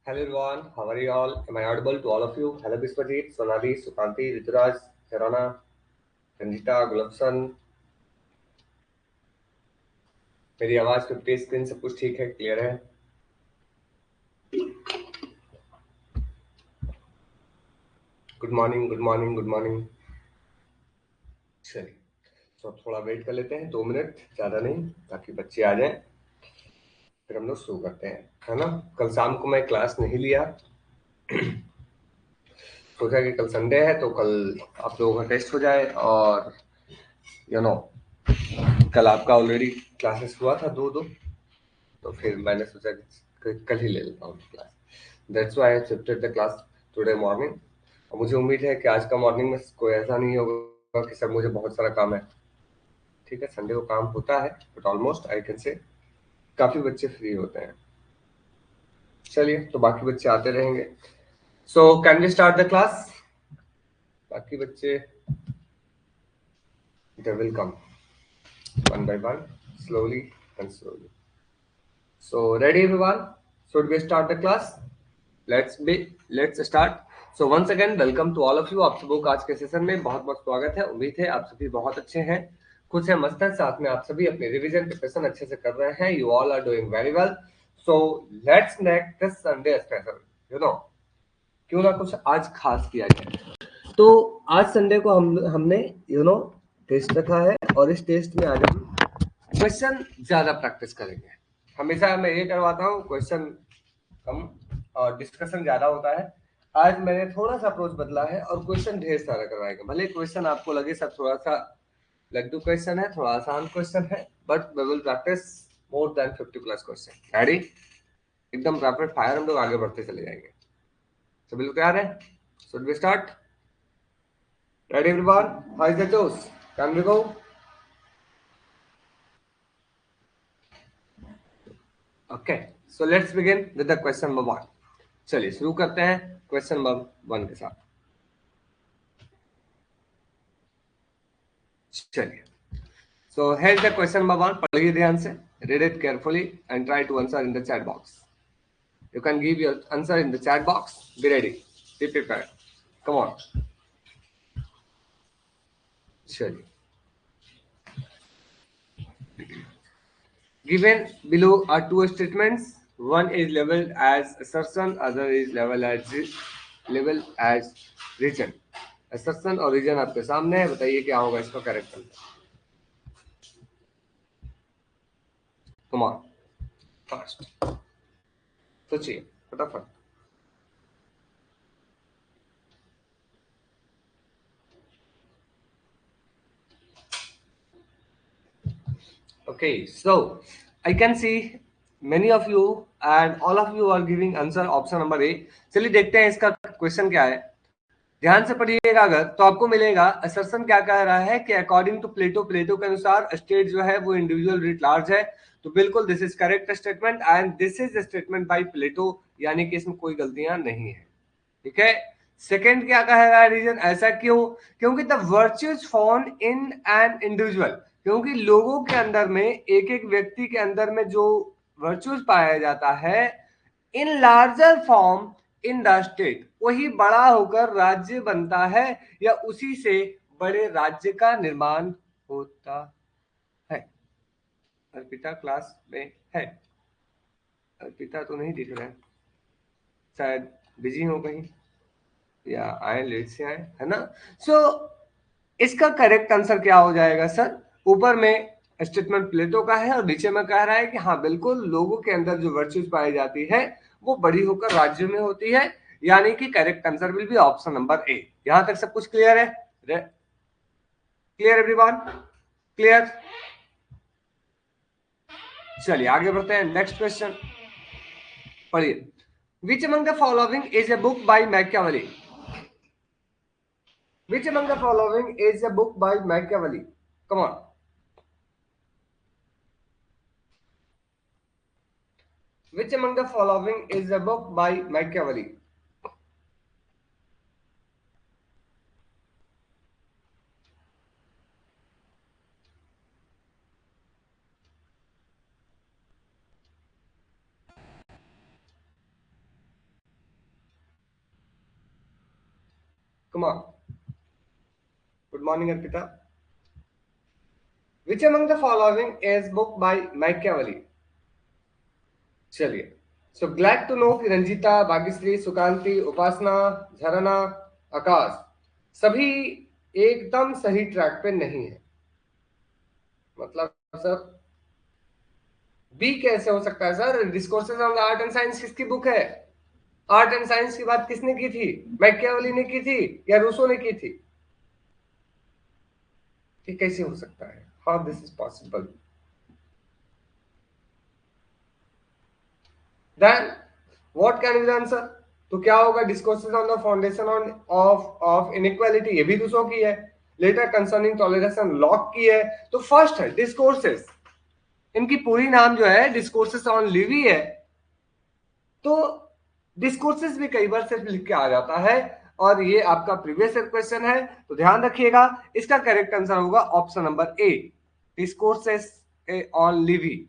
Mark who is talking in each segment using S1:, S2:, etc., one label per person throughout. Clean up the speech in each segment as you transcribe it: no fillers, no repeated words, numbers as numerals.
S1: Hello everyone, how are you all? Am I audible to all of you? Hello Biswajit, Sonali, Sukanti, Rituraj, Sharana, Ranjita, Gulabsan. मेरी आवाज 50 screen सब कुछ ठीक है, clear है? Good morning, good morning, good morning. चलिए, तो अब थोड़ा वेट कर लेते हैं, 2 मिनट, ज़्यादा नहीं, ताकि बच्चे आ जाएं, फिर हम लोग शुरू करते हैं, है ना? कल शाम को मैं क्लास नहीं लिया, सोचा कि कल संडे है तो कल आप लोगों का टेस्ट हो जाए और यू नो कल आपका ऑलरेडी क्लासेस हुआ था दो दो, तो फिर मैंने सोचा कि कल ही ले लेता हूँ class. That's why I shifted the class today morning. और मुझे उम्मीद है कि आज का मॉर्निंग में कोई ऐसा नहीं होगा कि सर मुझे बहुत सारा काम है। ठीक है, संडे को काम होता है, but almost I can say काफी बच्चे फ्री होते हैं। चलिए, तो बाकी बच्चे आते रहेंगे। So can we start the class? बाकी बच्चे they will come one by one, slowly and slowly. So ready everyone? Should we start the class? Let's start. So once again welcome to all of you. आप सबों का आज के session में बहुत बहुत स्वागत है। उम्मीद है आप सभी बहुत अच्छे हैं, खुश हैं, मस्त हैं। साथ में आप सभी अपने रिवीजन प्रिपरेशन अच्छे से कर रहे हैं। You all are doing very well. So let's make this Sunday special. You know, क्यों ना कुछ आज खास किया जाए। तो आज संडे को हमने टेस्ट रखा है और इस टेस्ट में आज हम क्वेश्चन ज्यादा प्रैक्टिस करेंगे। हमेशा मैं ये करवाता हूँ, क्वेश्चन कम और डिस्कशन ज्यादा होता है। आज मैंने थोड़ा सा अप्रोच बदला है और क्वेश्चन ढेर सारा करवाएगा। भले क्वेश्चन आपको लगे सब थोड़ा सा लड्डू क्वेश्चन है, थोड़ा आसान क्वेश्चन है, but we will practice more than 50+ question. Ready? एकदम रैपिड फायर हम लोग आगे बढ़ते चले जाएंगे। सभी लोग तैयार है? Should we start? Ready everyone? How is the toss? Can we go? Okay, so let's begin with the question number 1। चलिए शुरू करते हैं क्वेश्चन नंबर 1 के साथ। चलिए, so here the question number 1, पढ़िए ध्यान से, read it carefully and try to answer in the chat box. You can give your answer in the chat box. Be ready, be prepared, come on. चलिए, given below are two statements. One is labeled as assertion, other is labeled as region. assertion और region आपके सामने है, बताइए क्या होगा इसका correct answer. Come on, fast, सोचिए फटाफट। Okay, so I can see many of you and all of you are giving answer option number A. चलिए देखते हैं इसका क्वेश्चन क्या है। ध्यान से पढ़िएगा अगर, तो आपको मिलेगा असर्शन क्या कह रहा है कि अकॉर्डिंग टू प्लेटो, प्लेटो के अनुसार स्टेट जो है वो इंडिविजुअल रिट लार्ज है। तो बिल्कुल this is correct statement and this is statement by Plato, यानी कि इसमें कोई गलतियां नहीं है। ठीक है। सेकेंड क्या कह रहा है रीजन, ऐसा क्यों? क्योंकि the virtues found in an individual, क्योंकि लोगों के अंदर में, एक एक व्यक्ति के अंदर में जो वर्च्यूज पाया जाता है in larger form in the state, वही बड़ा होकर राज्य बनता है या उसी से बड़े राज्य का निर्माण होता है। अर्पिता क्लास में है? अर्पिता तो नहीं दिख रहा है, शायद बिजी हो कहीं या आए लेट से आए, है ना? सो इसका करेक्ट आंसर क्या हो जाएगा सर? ऊपर में स्टेटमेंट प्लेटो का है और नीचे में कह रहा है कि हाँ बिल्कुल लोगों के अंदर जो वर्च्यूज पाई जाती है वो बड़ी होकर राज्यों में होती है, यानी कि correct answer will be option number ए। यहां तक सब कुछ क्लियर है? Clear everyone? क्लियर? चलिए आगे बढ़ते हैं, नेक्स्ट क्वेश्चन पढ़िए। Which among the following is a book by Machiavelli? Which among the following is a book by Machiavelli? Come on. Which among the following is a book by Machiavelli? Come on. Good morning, Arpita. Which among the following is book by Machiavelli? चलिए. So glad to know कि रंजीता, भाग्यश्री, सुकांति, उपासना, झरना, आकाश सभी एकदम सही track पे नहीं है. मतलब सर बी कैसे हो सकता है sir? Discourses on the art and science किसकी बुक है? आर्ट एंड साइंस की बात किसने की थी? मैकियावेली ने की थी या रूसो ने की थी? ये कैसे हो सकता है? How this is possible? Then what can be the answer? तो क्या होगा? Discourses on the foundation on of inequality, ये भी रूसो की है. लेटर कंसर्निंग टॉलरेशन, लॉक की है. तो फर्स्ट है डिस्कोर्सेस. इनकी पूरी नाम जो है डिस्कोर्सेस ऑन लिवी है. तो डिस्कोर्सेस भी कई बार सिर्फ लिख के आ जाता है और ये आपका प्रीवियस क्वेश्चन है, तो ध्यान रखिएगा. इसका करेक्ट आंसर होगा option number A, discourses on Livy.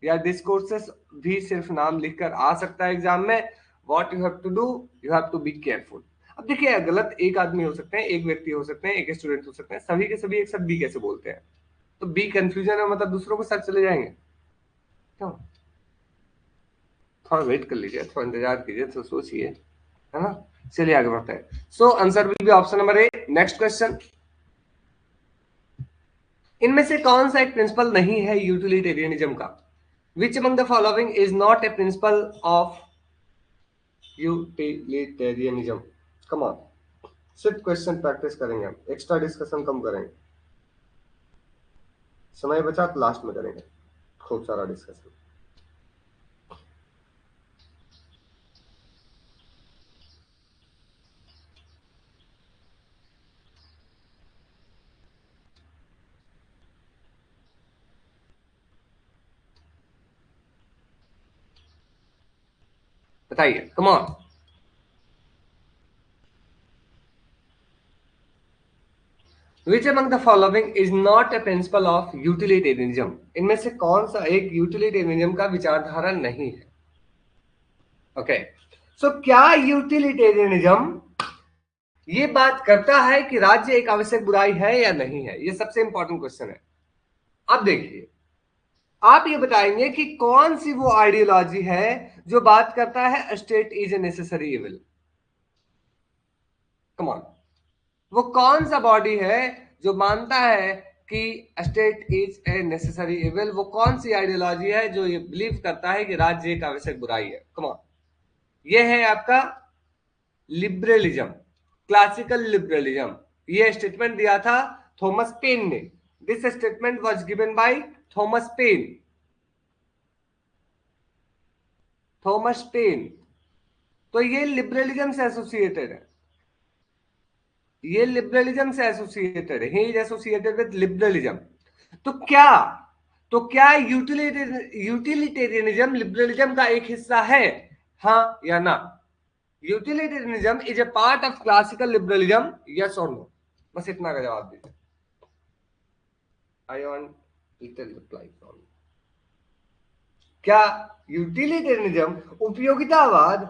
S1: या डिस्कोर्सेस भी सिर्फ नाम लिखकर आ सकता है एग्जाम में. What you have to do, you have to be careful. अब देखिए, गलत एक आदमी हो सकते हैं, एक व्यक्ति हो सकते हैं, एक स्टूडेंट हो सकते हैं, सभी के सभी एक साथ बी कैसे बोलते हैं? तो बी कंफ्यूजन है, मतलब दूसरों के साथ चले जाएंगे. क्यों? थोड़ा वेट कर लीजिए, थोड़ा इंतजार कीजिए, तो सोचिए, है ना. चलिए आगे बढ़ते हैं. So answer will be option number A. Next question. इनमें से कौन सा एक प्रिंसिपल नहीं है यूटिलिटेरियनिज्म का? Which among the following is not a principle of utilitarianism? Come on, सिर्फ क्वेश्चन प्रैक्टिस करेंगे हम, एक्स्ट्रा डिस्कशन कम करेंगे. समय बचा तो लास्ट में करेंगे खूब सारा डिस्कशन. बताइए, come on. Which among the following is not a principle of utilitarianism? इनमें से कौन सा एक यूटिलिटेरियनिज्म का विचारधारा नहीं है? ओके. सो क्या यूटिलिटेरियनिज्म ये बात करता है कि राज्य एक आवश्यक बुराई है या नहीं है? ये सबसे इंपॉर्टेंट क्वेश्चन है. अब देखिए, आप ये बताएंगे कि कौन सी वो आइडियोलॉजी है जो बात करता है state is a necessary evil. Come on. वो कौन सा बॉडी है जो मानता है कि state is a necessary evil? वो कौन सी आइडियोलॉजी है जो ये बिलीव करता है कि राज्य एक आवश्यक बुराई है? Come on. ये है आपका लिबरलिज्म, क्लासिकल लिबरलिज्म. ये स्टेटमेंट दिया था थॉमस पेन ने. This statement was given by Thomas pen. Thomas pen. तो ये लिबरलिज्म से एसोसिएटेड है. ये लिबरलिज्म से एसोसिएटेड है. He is associated with liberalism. तो क्या यूटिलिटेरियनिज्म लिबरलिज्म का एक हिस्सा है? हाँ या ना? Utilitarianism is a part of classical liberalism, yes और नो? बस इतना का जवाब दीजिए. I want little reply from. क्या यूटिलिटेरियनिज्म उपयोगितावाद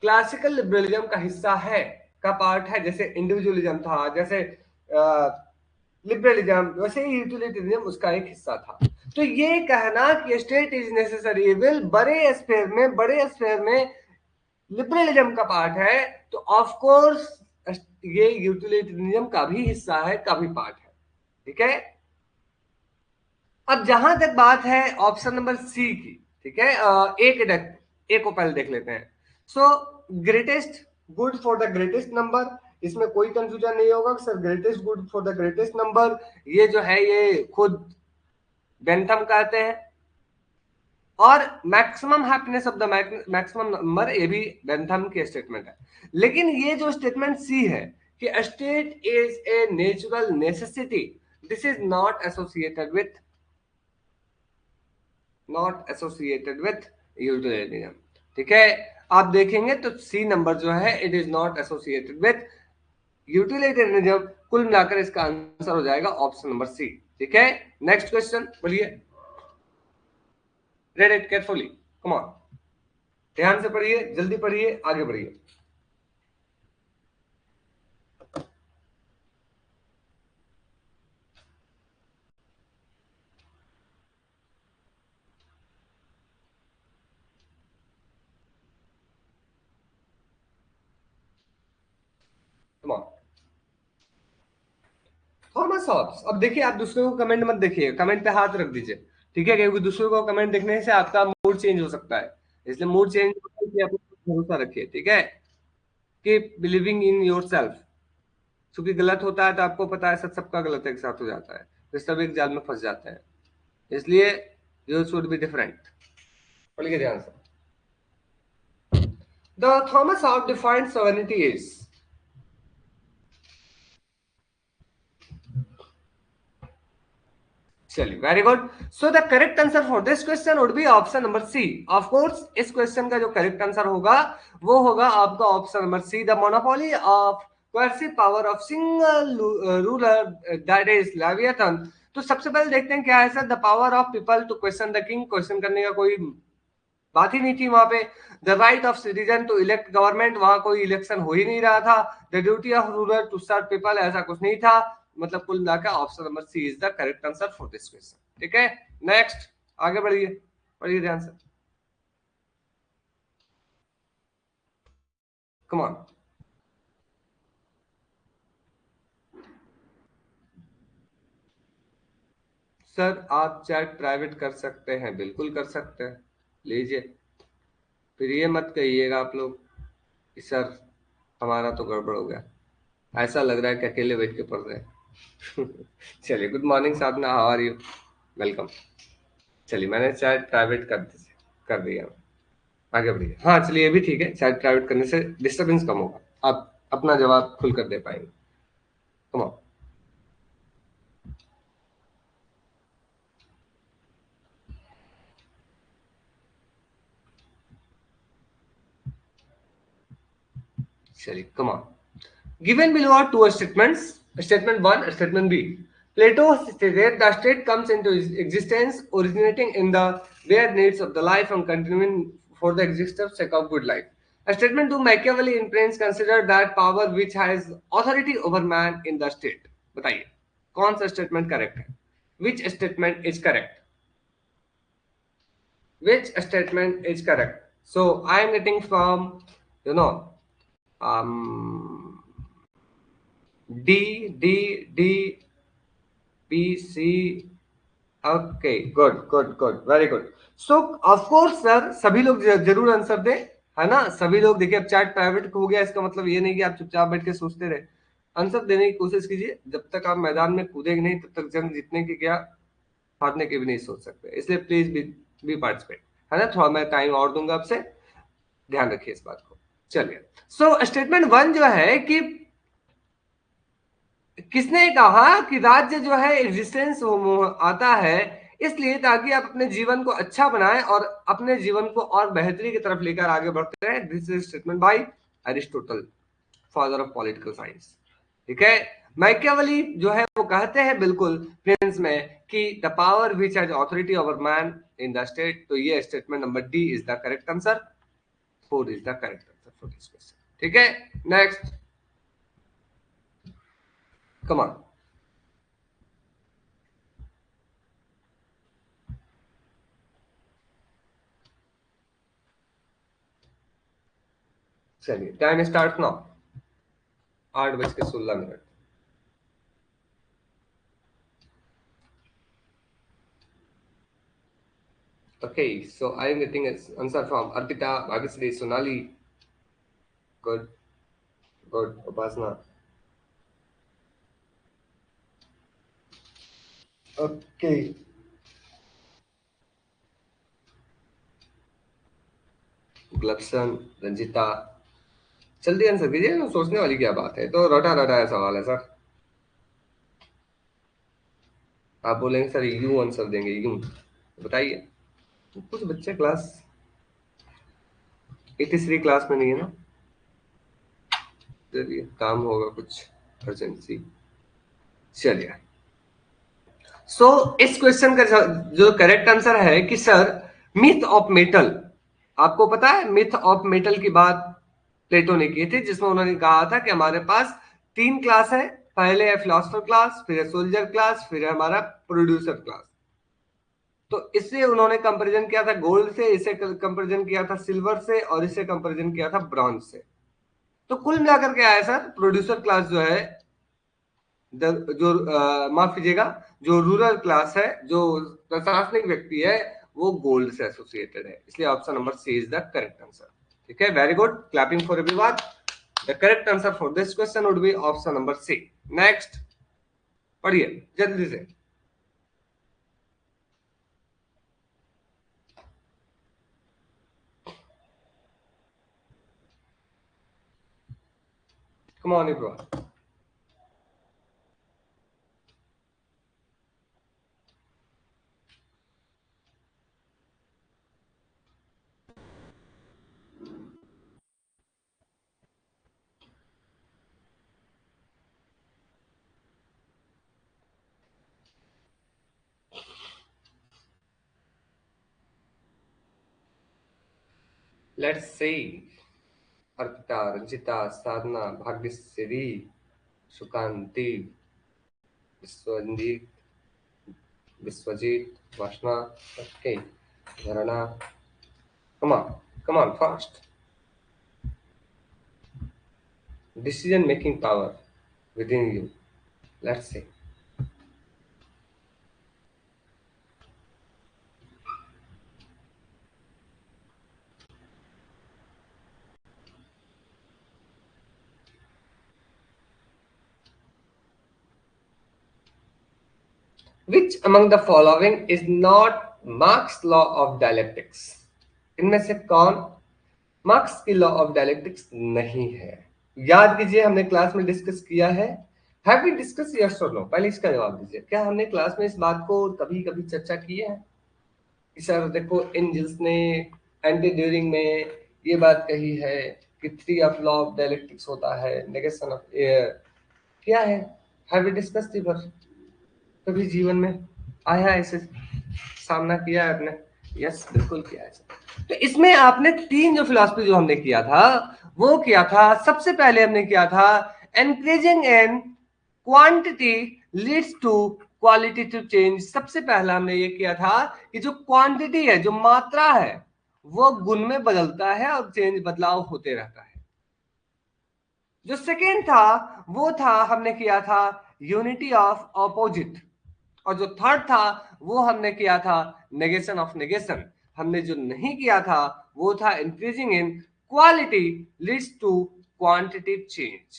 S1: क्लासिकल लिबरलिज्म का हिस्सा है, का पार्ट है? जैसे इंडिविजुअलिज्म था, जैसे लिबरलिज्म, वैसे ही यूटिलिटेरियनिज्म उसका एक हिस्सा था. तो ये कहना कि स्टेट इज नेसेसरी इविल बड़े स्फेयर में लिबरलिज्म का पार्ट है, तो ऑफ कोर्स ये यूटिलिटेरियनिज्म का भी हिस्सा है, का भी पार्ट है. ठीक है. अब जहां तक बात है ऑप्शन नंबर सी की, ठीक है, एक को पहले देख लेते हैं. सो greatest good for the greatest number, इसमें कोई कंफ्यूजन नहीं होगा sir. Greatest good for the greatest number ये जो है ये खुद बेंथम कहते हैं. और maximum happiness of the maximum number, ये भी बेंथम की स्टेटमेंट है. लेकिन ये जो स्टेटमेंट सी है कि state is a natural necessity, this is not associated with utilitarianism. ठीक है. आप देखेंगे तो सी नंबर जो है it is not associated with utilitarianism. कुल मिलाकर इसका आंसर हो जाएगा ऑप्शन नंबर सी. ठीक है. नेक्स्ट क्वेश्चन बोलिए. Read it carefully. Come on, ध्यान से पढ़िए, जल्दी पढ़िए, आगे बढ़िए. Thomas Hobbes. अब देखिए, आप दूसरों को कमेंट मत देखिए, कमेंट पे हाथ रख दीजिए, ठीक है, क्योंकि दूसरों को कमेंट देखने से आपका मूड चेंज हो सकता है। इसलिए मूड चेंज होने से आप भरोसा रखिए, ठीक है। Keep believing in your self. क्योंकि गलत होता है तो आपको पता है, सब सबका गलत एक साथ हो जाता है, फिर सब एक जाल में फंस जाते हैं। इसलिए यू शुड बी डिफरेंट। पढ़िए ध्यान से। The Thomas Hobbes defined sovereignty is. चलिए, very good. So the correct answer for this question would be option number C. Of course इस क्वेश्चन का जो करेक्ट आंसर होगा वो होगा आपका option number C, the monopoly of coercive power of single ruler, that is Leviathan. तो सबसे पहले देखते हैं क्या है sir. The power of people to question the king, question करने का कोई बात ही नहीं थी वहां पे। The right of citizen to elect government, वहां कोई इलेक्शन हो ही नहीं रहा था। The duty of ruler to serve people, ऐसा कुछ नहीं था। मतलब कुल मिलाकर option number C is the correct answer for this question, ठीक है। नेक्स्ट, आगे बढ़िए, पढ़िए ध्यान से। Come on. सर आप चैट प्राइवेट कर सकते हैं, बिल्कुल कर सकते हैं, लीजिए। फिर ये मत कहिएगा आप लोग कि सर हमारा तो गड़बड़ हो गया, ऐसा लग रहा है कि अकेले बैठ के पढ़ रहे हैं। चलिए, good morning Sadhana, how are you, welcome. चलिए, मैंने चैट प्राइवेट कर दिया। आगे बढ़िए। हाँ चलिए, ये भी ठीक है, चैट प्राइवेट करने से डिस्टरबेंस कम होगा, आप अपना जवाब खुलकर दे पाएंगे। Come on. चलिए, come on. Given below are two statements, statement 1, statement B. Plato stated the state comes into existence originating in the bare needs of the life and continuing for the existence sake of good life. Statement 2, Machiavelli in Prince considered that power which has authority over man in the state. बताइए कौन सा statement correct है? Which statement is correct? Which statement is correct? So I am getting from, you know, um, D, D, D, B, C. Okay, good good good, very good. So of course sir, सभी लोग जरूर answer दें, है ना। सभी लोग देखिए, अब चैट प्राइवेट हो गया, इसका मतलब ये नहीं कि आप चुपचाप बैठ के सोचते रहे। आंसर देने की कोशिश कीजिए। जब तक आप मैदान में कूदेंगे नहीं, तब तक जंग जीतने की क्या, हारने की भी नहीं सोच सकते। इसलिए प्लीज बी पार्टिसिपेट, है ना। थोड़ा मैं टाइम और दूंगा आपसे, ध्यान रखिए इस बात को। चलिए, सो स्टेटमेंट 1 जो है कि किसने कहा कि राज्य जो है एग्जिस्टेंस आता है इसलिए ताकि आप अपने जीवन को अच्छा बनाएं और अपने जीवन को और बेहतरी की तरफ लेकर आगे बढ़ते रहें। This is statement bye Aristotle, father of political science, ठीक है। मैकियावेली जो है वो कहते हैं बिल्कुल प्रिंस में कि the power which has authority over man in the state. तो ये statement number D is the correct answer, 4 is the correct answer for this question, ठीक है। Next, come on. चलिए, time start now, 8:16। Okay, so I am getting an answer from Arpita, Bhagasri, Sonali. Good, good, Upasana. Okay. ग्लप्सन, रंजिता, जल्दी आंसर कीजिए ना, सोचने वाली क्या बात है। तो रटा रटा है सवाल है सर। आप बोलेंगे सर यूं आंसर देंगे, यूं बताइए। कुछ बच्चे क्लास 83 क्लास में नहीं है ना, चलिए काम होगा कुछ अर्जेंसी। चलिए, सो इस क्वेश्चन का जो करेक्ट आंसर है कि सर मिथ ऑफ मेटल, आपको पता है मिथ ऑफ मेटल की बात प्लेटो ने की थी, जिसमें उन्होंने कहा था कि हमारे पास 3 क्लास है। पहले है फिलोसफर क्लास, फिर है सोल्जर क्लास, फिर है हमारा प्रोड्यूसर क्लास। तो इससे उन्होंने कंपैरिजन किया था गोल्ड से, इसे कंपैरिजन किया था सिल्वर से, और इसे कंपैरिजन किया था ब्रॉन्ज से। तो कुल मिलाकर क्या है सर, प्रोड्यूसर क्लास जो है जो माफ कीजिएगा, जो रूरल क्लास है, जो प्रशासनिक व्यक्ति है, वो गोल्ड से एसोसिएटेड है, इसलिए option number C is the correct answer. ठीक है, very good, clapping for everyone. The correct answer for this question would be option number C. Next पढ़िए जल्दी से। Come on everyone. Let's see. Arpita, Ranjita, Sadhana, Bhagyashree, Sukanti, Vishwajit, Vasana, okay, धरणा, come on, fast. Decision making power within you. Let's see. Which among the following is not Marx's law of dialectics? इनमें से कौन marks की law of dialectics नहीं है? याद कीजिए, हमने क्लास में डिस्कस किया है। हैव वी डिस्कस, यस और नो? पहले इसका जवाब दीजिए। क्या हमने क्लास में इस बात को कभी कभी चर्चा की है कि सर देखो एंजल्स ने एंटी ड्यूरिंग में ये बात कही है कि three of law of dialectics होता है, नेगेशन ऑफ एयर? क्या है? Have we discuss this? कभी जीवन में आया ऐसे सामना किया है आपने? यस, बिल्कुल किया है। तो इसमें आपने तीन जो फिलॉसफी जो हमने किया था वो किया था, सबसे पहले हमने किया था encouraging an quantity leads to qualitative change. सबसे पहला हमने ये किया था कि जो क्वांटिटी है, जो मात्रा है, वो गुण में बदलता है और चेंज बदलाव होते रहता है। जो सेकेंड था वो था हमने किया था यूनिटी ऑफ ऑपोजिट, और जो थर्ड था वो हमने किया था नेगेशन ऑफ नेगेशन। हमने जो नहीं किया था वो था increasing in quality leads to quantitative change.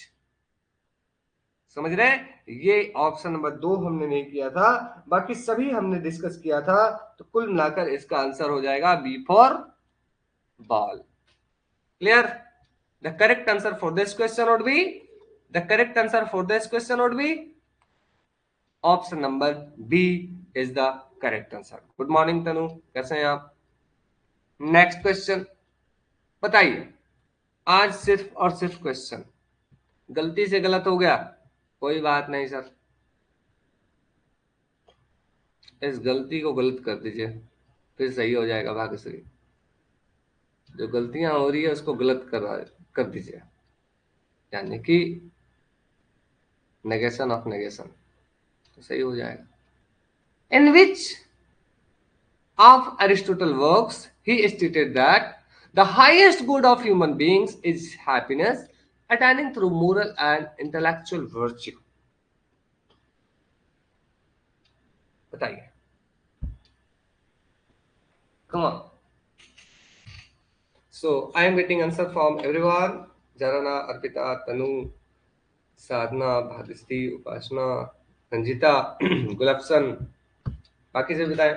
S1: समझ रहे हैं? ये ऑप्शन नंबर 2 हमने नहीं किया था, बाकी सभी हमने डिस्कस किया था। तो कुल मिलाकर इसका आंसर हो जाएगा B for ball. Clear? The correct answer for this question would be, the correct answer for this question would be option number B is the correct answer. Good morning Tanu, कैसे हैं आप? नेक्स्ट क्वेश्चन बताइए। आज सिर्फ और सिर्फ question, गलती से गलत हो गया कोई बात नहीं सर, इस गलती को गलत कर दीजिए, फिर सही हो जाएगा भाग्यश्री। जो गलतियां हो रही है उसको गलत कर दीजिए, यानी कि नेगेशन ऑफ नेगेशन, तो सही हो जाएगा। इन विच of Aristotle works, he stated that the highest good of human beings is happiness attaining through moral and intellectual virtue. बताइए, come on. So I am getting answer from everyone. Jarana, Arpita, Tanu, साधना, भाग्यश्री, उपासना, रंजिता, गुलाबसन, बाकी से बताएं।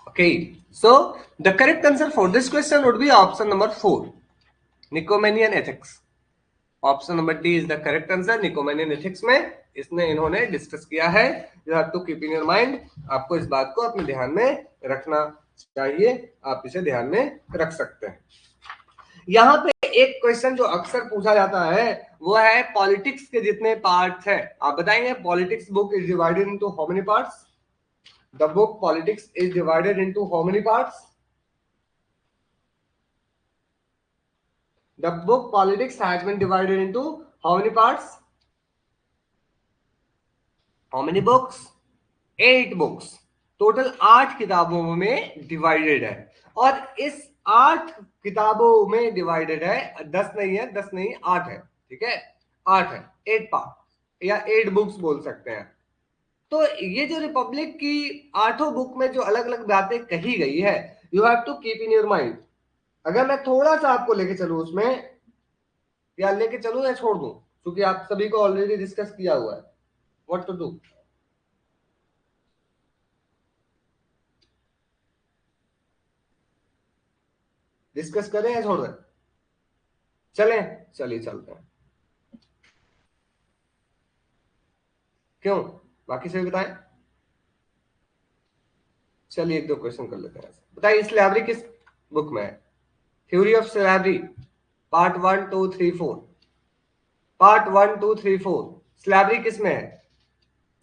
S1: Okay, so the correct answer for this question would be option number 4, Nicomachean Ethics. Option number D is the correct answer. Nicomachean Ethics में इसने इन्होंने discuss किया है। You have to keep in your mind, आपको इस बात को अपने ध्यान में रखना चाहिए, आप इसे ध्यान में रख सकते हैं। यहाँ पे एक क्वेश्चन जो अक्सर पूछा जाता है वो है पॉलिटिक्स के जितने पार्ट्स हैं, आप बताएंगे politics book is divided into how many parts? The book politics is divided into how many parts? The book Politics has been divided into how many parts? How many books? 8 books. Total 8 किताबों में divided है, और इस 8 किताबों में divided है, 10 नहीं है, 10 नहीं 8 है, ठीक है, 8 है, 8 पार्ट या 8 बुक्स बोल सकते हैं। तो ये जो रिपब्लिक की 8 बुक में जो अलग अलग बातें कही गई है, you have to keep in your mind. अगर मैं थोड़ा सा आपको लेके चलूं उसमें, या लेके चलूं या छोड़ दूं, क्योंकि आप सभी को ऑलरेडी डिस्कस किया हुआ है, व्हाट टू डू? डिस्कस करें या छोड़ दें? चलें, चलिए चलते हैं। क्यों, बाकी सभी बताएं। चलिए एक दो क्वेश्चन कर लेते हैं। बताइए स्लैवरी किस बुक में है? Theory of slavery part 1 2 3 4, part 1 2 3 4। Slavery किस में है?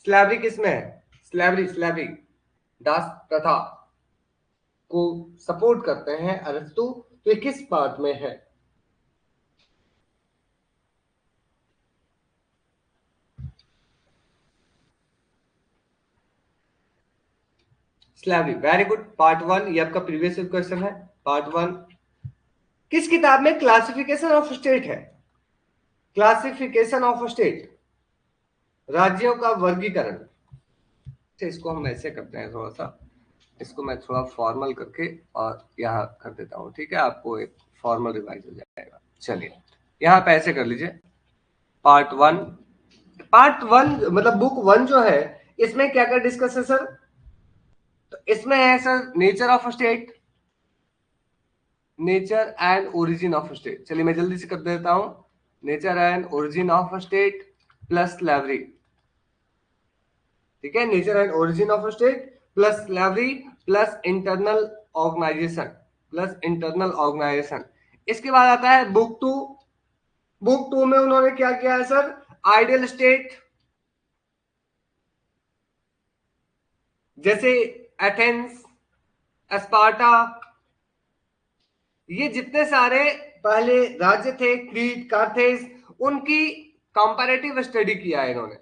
S1: स्लैवरी किस में है? स्लैवरी, स्लैवरी दास प्रथा को सपोर्ट करते हैं अरस्तु, तो ये किस पार्ट में है? स्लैवरी, वेरी गुड, पार्ट 1, ये आपका प्रीवियस क्वेश्चन है, पार्ट 1। किस किताब में क्लासिफिकेशन ऑफ स्टेट है? क्लासिफिकेशन ऑफ स्टेट, राज्यों का वर्गीकरण। इसको हम ऐसे करते हैं, थोड़ा सा इसको मैं थोड़ा फॉर्मल करके और यहाँ कर देता हूँ, ठीक है, आपको एक फॉर्मल रिवाइज हो जाएगा। चलिए यहाँ पे ऐसे कर लीजिए, पार्ट 1, पार्ट 1 मतलब बुक 1 जो है, इसमें क्या क्या डिस्कस है सर? तो इसमें है sir nature of state, nature and origin of state. चलिए मैं जल्दी से कर देता हूं, nature and origin of state plus slavery, ठीक है, nature and origin of state plus slavery plus internal organisation, plus internal organisation. इसके बाद आता है बुक 2। बुक 2 में उन्होंने क्या किया है सर? आइडियल स्टेट, जैसे एथेंस, स्पार्टा, ये जितने सारे पहले राज्य थे, क्रीट, कार्थेज, उनकी कंपैरेटिव स्टडी किया है इन्होंने,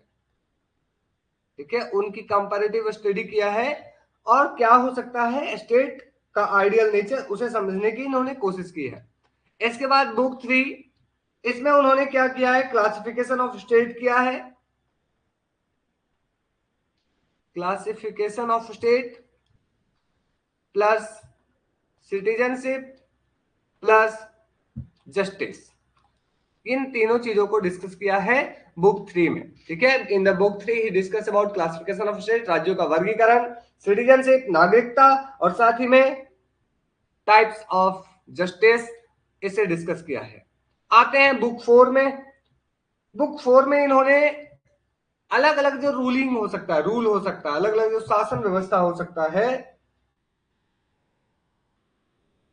S1: ठीक है, उनकी कंपैरेटिव स्टडी किया है, और क्या हो सकता है स्टेट का आइडियल नेचर, उसे समझने की इन्होंने कोशिश की है। इसके बाद बुक 3, इसमें उन्होंने क्या किया है? क्लासिफिकेशन ऑफ स्टेट किया है, classification of state plus citizenship plus justice, इन तीनों चीजों को डिस्कस किया है बुक 3 में, ठीक है। In the book 3 he discuss about classification of state, राज्यों का वर्गीकरण, सिटीजनशिप नागरिकता, और साथ ही में टाइप्स ऑफ जस्टिस, इसे डिस्कस किया है। आते हैं बुक 4 में। बुक 4 में इन्होंने अलग अलग जो रूलिंग हो सकता है, रूल हो सकता है, अलग अलग जो शासन व्यवस्था हो सकता है,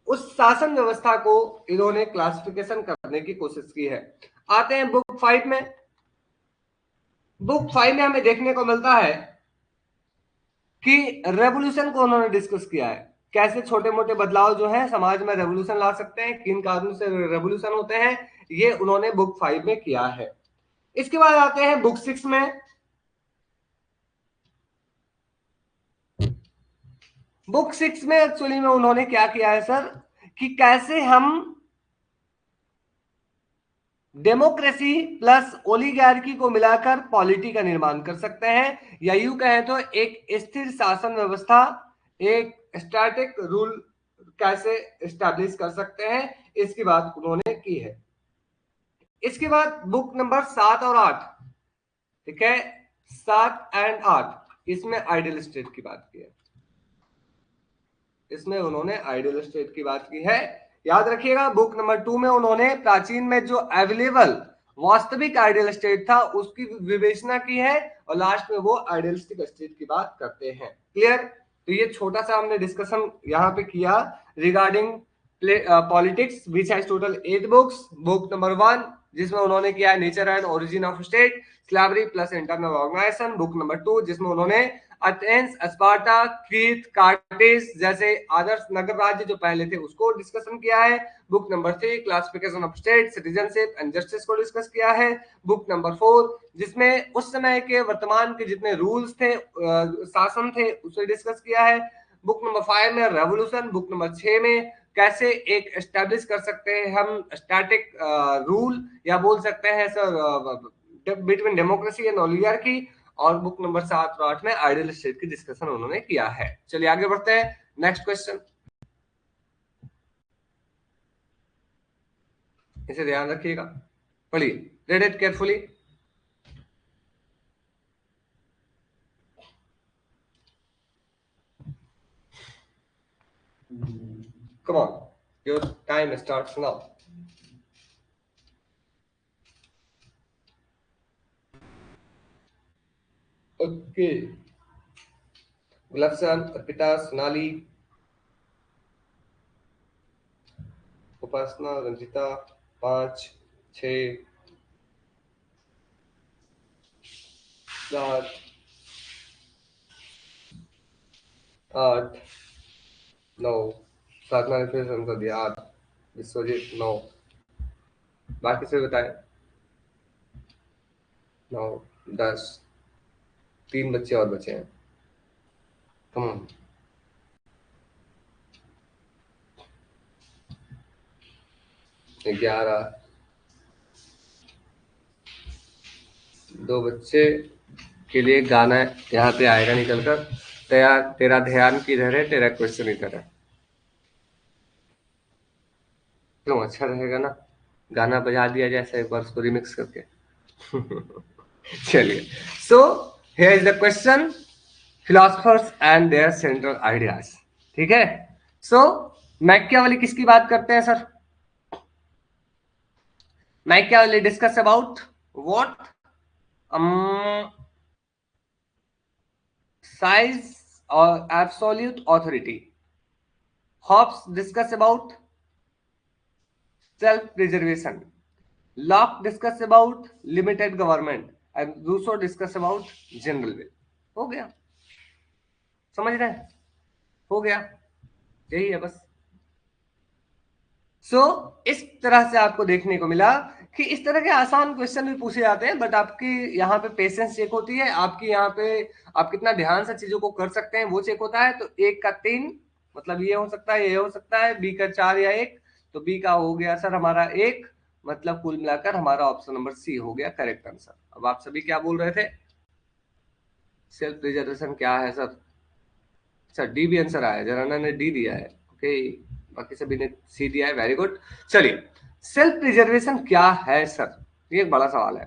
S1: उस शासन व्यवस्था को इन्होंने क्लासिफिकेशन करने की कोशिश की है। आते हैं बुक 5 में। बुक 5 में हमें देखने को मिलता है कि रेवोल्यूशन को उन्होंने डिस्कस किया है, कैसे छोटे मोटे बदलाव जो है समाज में रेवोल्यूशन ला सकते हैं, किन कारणों से रेवोल्यूशन होते हैं, ये उन्होंने बुक 5 में किया है। इसके बाद आते हैं बुक 6 में। बुक 6 में एक्चुअली में उन्होंने क्या किया है सर, कि कैसे हम डेमोक्रेसी प्लस ओलिगार्की को मिलाकर पॉलिटी का निर्माण कर सकते हैं, या यूं कहें तो एक स्थिर शासन व्यवस्था, एक स्टैटिक रूल कैसे एस्टैब्लिश कर सकते हैं, इसकी बात उन्होंने की है। इसके बाद बुक नंबर 7 और 8, ठीक है, 7 एंड 8, इसमें आइडियल स्टेट की बात की है, इसमें उन्होंने आइडियल स्टेट की बात की है। याद रखिएगा बुक नंबर 2 में उन्होंने प्राचीन में जो अवेलेबल वास्तविक आइडियल स्टेट था उसकी विवेचना की है, और लास्ट में वो आइडियलिस्टिक स्टेट की बात करते हैं। क्लियर? तो ये छोटा सा हमने डिस्कशन यहाँ पे किया regarding politics, which has total 8 books. Book number 1 जिसमें उन्होंने किया है nature and origin of state, slavery plus internal organisation. Book number 2 जिसमें उन्होंने अथेंस, स्पार्टा, क्रीट, कार्टेज जैसे आदर्श नगर राज्य जो पहले थे उसको डिस्कशन किया है। Book number 3 classification of state, citizenship and justice को डिस्कस किया है। बुक नंबर 4 जिसमें उस समय के वर्तमान के जितने रूल्स थे, शासन थे, उसे डिस्कस किया है। बुक नंबर 5 में रेवोल्यूशन, बुक नंबर 6 में कैसे एक एस्टेब्लिश कर सकते हैं हम स्टैटिक रूल, या बोल सकते हैं sir between democracy and oligarchy, और बुक नंबर 7 और 8 में आइडियल स्टेट की डिस्कशन उन्होंने किया है। चलिए आगे बढ़ते हैं, नेक्स्ट क्वेश्चन, इसे ध्यान रखिएगा, पढ़िए, read it carefully. Come on, your time starts now. Okay. Gulabsan, Arpita, Sonali, Upasana, Ranjita, 5, 6, 7, 8, 9, Sadhana ने फिर आंसर दिया 8, विश्वजीत 9, बाकी से बताए 9, 10, 3 बच्चे और बचे हैं। कम 11, 2 बच्चे के लिए गाना यहाँ पे आएगा निकल कर। तेरा ध्यान किधर है, तेरा क्वेश्चन इधर है। क्यों, अच्छा रहेगा ना, गाना बजा दिया जैसे एक बार उसको रिमिक्स करके। चलिए, so here is the question, philosophers and their central ideas. ठीक है, सो मैकियावेली किसकी बात करते हैं sir? Machiavelli discuss about what? size or absolute authority. Hobbes discuss about self-preservation. Locke discuss about limited government and Rousseau discuss about general will. हो गया, समझ रहे हैं? हो गया, यही है बस। इस तरह से आपको देखने को मिला कि इस तरह के आसान क्वेश्चन भी पूछे जाते हैं, बट आपकी यहाँ पे पेशेंस चेक होती है, आपकी यहाँ पे आप कितना ध्यान से चीजों को कर सकते हैं वो चेक होता है। तो 1 का 3 मतलब ये हो सकता है, ये हो सकता है, बी का 4 या 1, तो बी का हो गया सर हमारा 1, मतलब कुल मिलाकर हमारा ऑप्शन नंबर सी हो गया करेक्ट आंसर। अब आप सभी क्या बोल रहे थे, सेल्फ प्रिजर्वेशन क्या है सर? सर डी भी आंसर आया, जराना ने डी दिया है, ओके, बाकी सभी ने सी दिया है, वेरी गुड। चलिए, सेल्फ प्रिजर्वेशन क्या है सर, ये एक बड़ा सवाल है।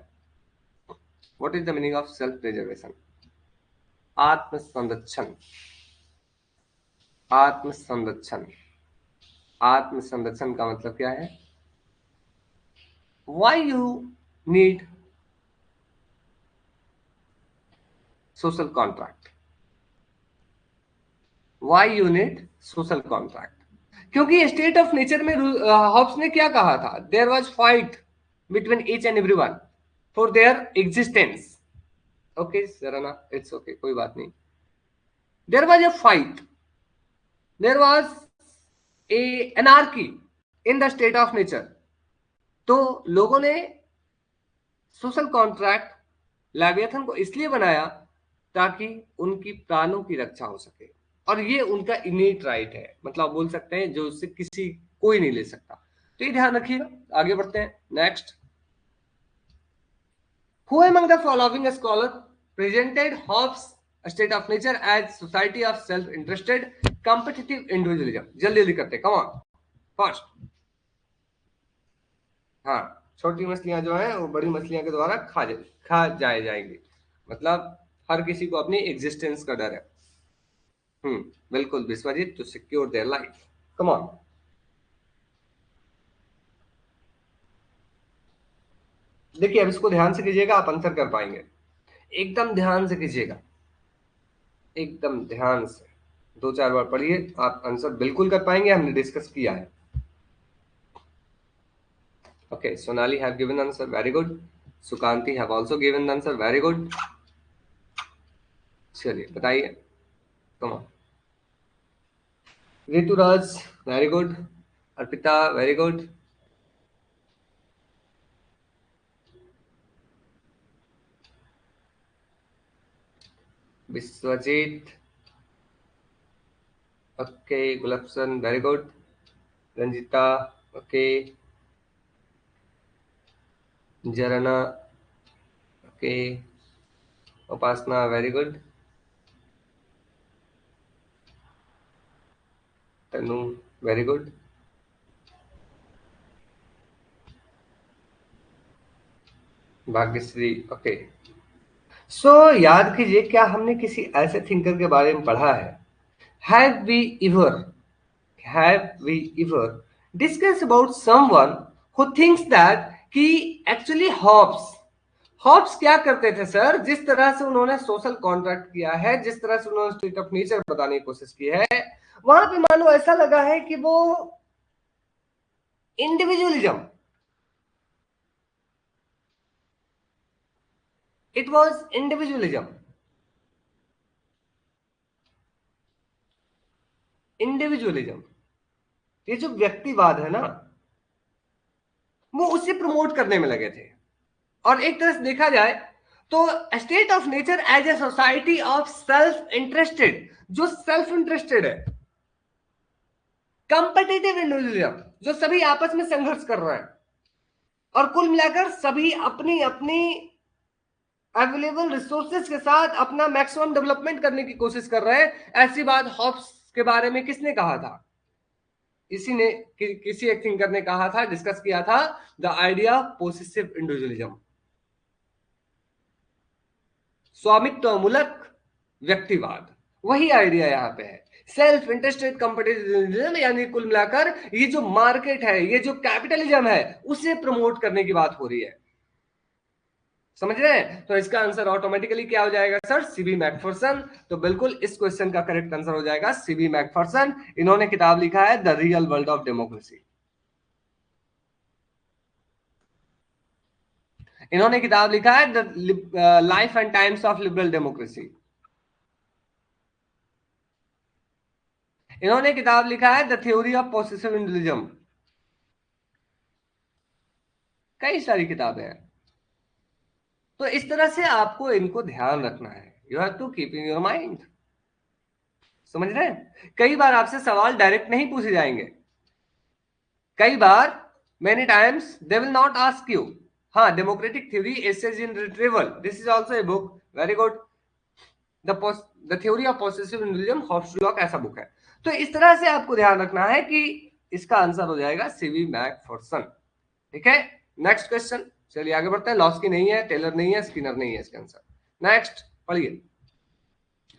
S1: What is the meaning of self preservation? आत्म संरक्षण, आत्म संरक्षण, आत्म संरक्षण का मतलब क्या है? Why you need social contract, why you need social contract? क्योंकि स्टेट ऑफ नेचर में हॉब्स ने क्या कहा था, there was fight between each and everyone for their existence. Okay Sarna, it's okay, कोई बात नहीं। There was a fight, there was a anarchy in the state of nature. तो लोगों ने सोशल कॉन्ट्रैक्ट लेविएथन को इसलिए बनाया ताकि उनकी प्राणों की रक्षा हो सके, और ये उनका इनेट राइट है, मतलब बोल सकते हैं जो उससे किसी कोई नहीं ले सकता। तो ये ध्यान रखिएगा, आगे बढ़ते हैं, next. Who among the following scholar presented Hobbes' state of nature as society of self-interested, competitive individualism? जल्दी जल्दी करते, come on, fast। हाँ, छोटी मछलियां जो है वो बड़ी मछलियां के द्वारा खा जाएंगी, मतलब हर किसी को अपनी एग्जिस्टेंस का डर है। बिल्कुल Vishwajit, to secure their life, come on. देखिए अब इसको ध्यान से कीजिएगा, आप आंसर कर पाएंगे, एकदम ध्यान से कीजिएगा, एकदम ध्यान से, 2-4 बार पढ़िए, आप आंसर बिल्कुल कर पाएंगे, हमने डिस्कस किया है। Okay, Sonali have given answer, very good. Sukanti have also given the answer, very good. चलिए बताइए, come on. Rituraj very good, Arpita very good, Vishwajeet okay, Gulfasan very good, Ranjita okay, Jharna okay, Upasana very good, Tanu very good, Bhagyashree okay. So याद कीजिए, क्या हमने किसी ऐसे thinker के बारे में पढ़ा है? Have we ever have we ever discussed about someone who thinks that कि एक्चुअली हॉब्स क्या करते थे सर? जिस तरह से उन्होंने सोशल कॉन्ट्रैक्ट किया है, जिस तरह से उन्होंने स्टेट ऑफ नेचर बताने की कोशिश की है, वहां पे मानो ऐसा लगा है कि वो individualism, it was individualism, individualism, ये जो व्यक्तिवाद है ना, वो उसे प्रमोट करने में लगे थे। और एक तरह से देखा जाए तो state of nature as a society of self interested, जो सेल्फ इंटरेस्टेड है, कंपेटिटिव इंडिविजुअलिज्म, जो सभी आपस में संघर्ष कर रहे हैं और कुल मिलाकर सभी अपनी अपनी अवेलेबल रिसोर्सेज के साथ अपना मैक्सिमम डेवलपमेंट करने की कोशिश कर रहे हैं, ऐसी बात हॉब्स के बारे में किसने कहा था? इसी ने किसी एक थिंकर ने कहा था, डिस्कस किया था, द आइडिया पोसेसिव इंडिविजुअलिज्म, स्वामित्वमूलक व्यक्तिवाद, वही आइडिया यहाँ पे है। सेल्फ इंटरेस्टेड कंपटीशन, यानी कुल मिलाकर ये जो मार्केट है, ये जो कैपिटलिज्म है, उसे प्रमोट करने की बात हो रही है। समझ रहे हैं? तो इसका आंसर ऑटोमेटिकली क्या हो जाएगा सर? CB Macpherson. तो बिल्कुल इस क्वेश्चन का करेक्ट आंसर हो जाएगा सीबी मैकफर्सन। इन्होंने किताब लिखा है the real world of democracy. इन्होंने किताब लिखा है the life and times of liberal democracy. इन्होंने किताब लिखा है the theory of possessive individualism. कई सारी किताबें हैं। तो इस तरह से आपको इनको ध्यान रखना है, you have to keep in your mind. समझ रहे हैं? कई बार आपसे सवाल डायरेक्ट नहीं पूछे जाएंगे, कई बार many times they will not ask you. हाँ, democratic theory essays in retrieval, this is also a book, very good. The theory of possessive individualism, Hobbes Locke, ऐसा बुक है। तो इस तरह से आपको ध्यान रखना है कि इसका आंसर हो जाएगा सीवी मैकफर्सन। ठीक है, नेक्स्ट क्वेश्चन। चलिए आगे बढ़ते हैं। लॉस्की नहीं है, टेलर नहीं है, स्किनर नहीं है इसका आंसर। नेक्स्ट पढ़िए।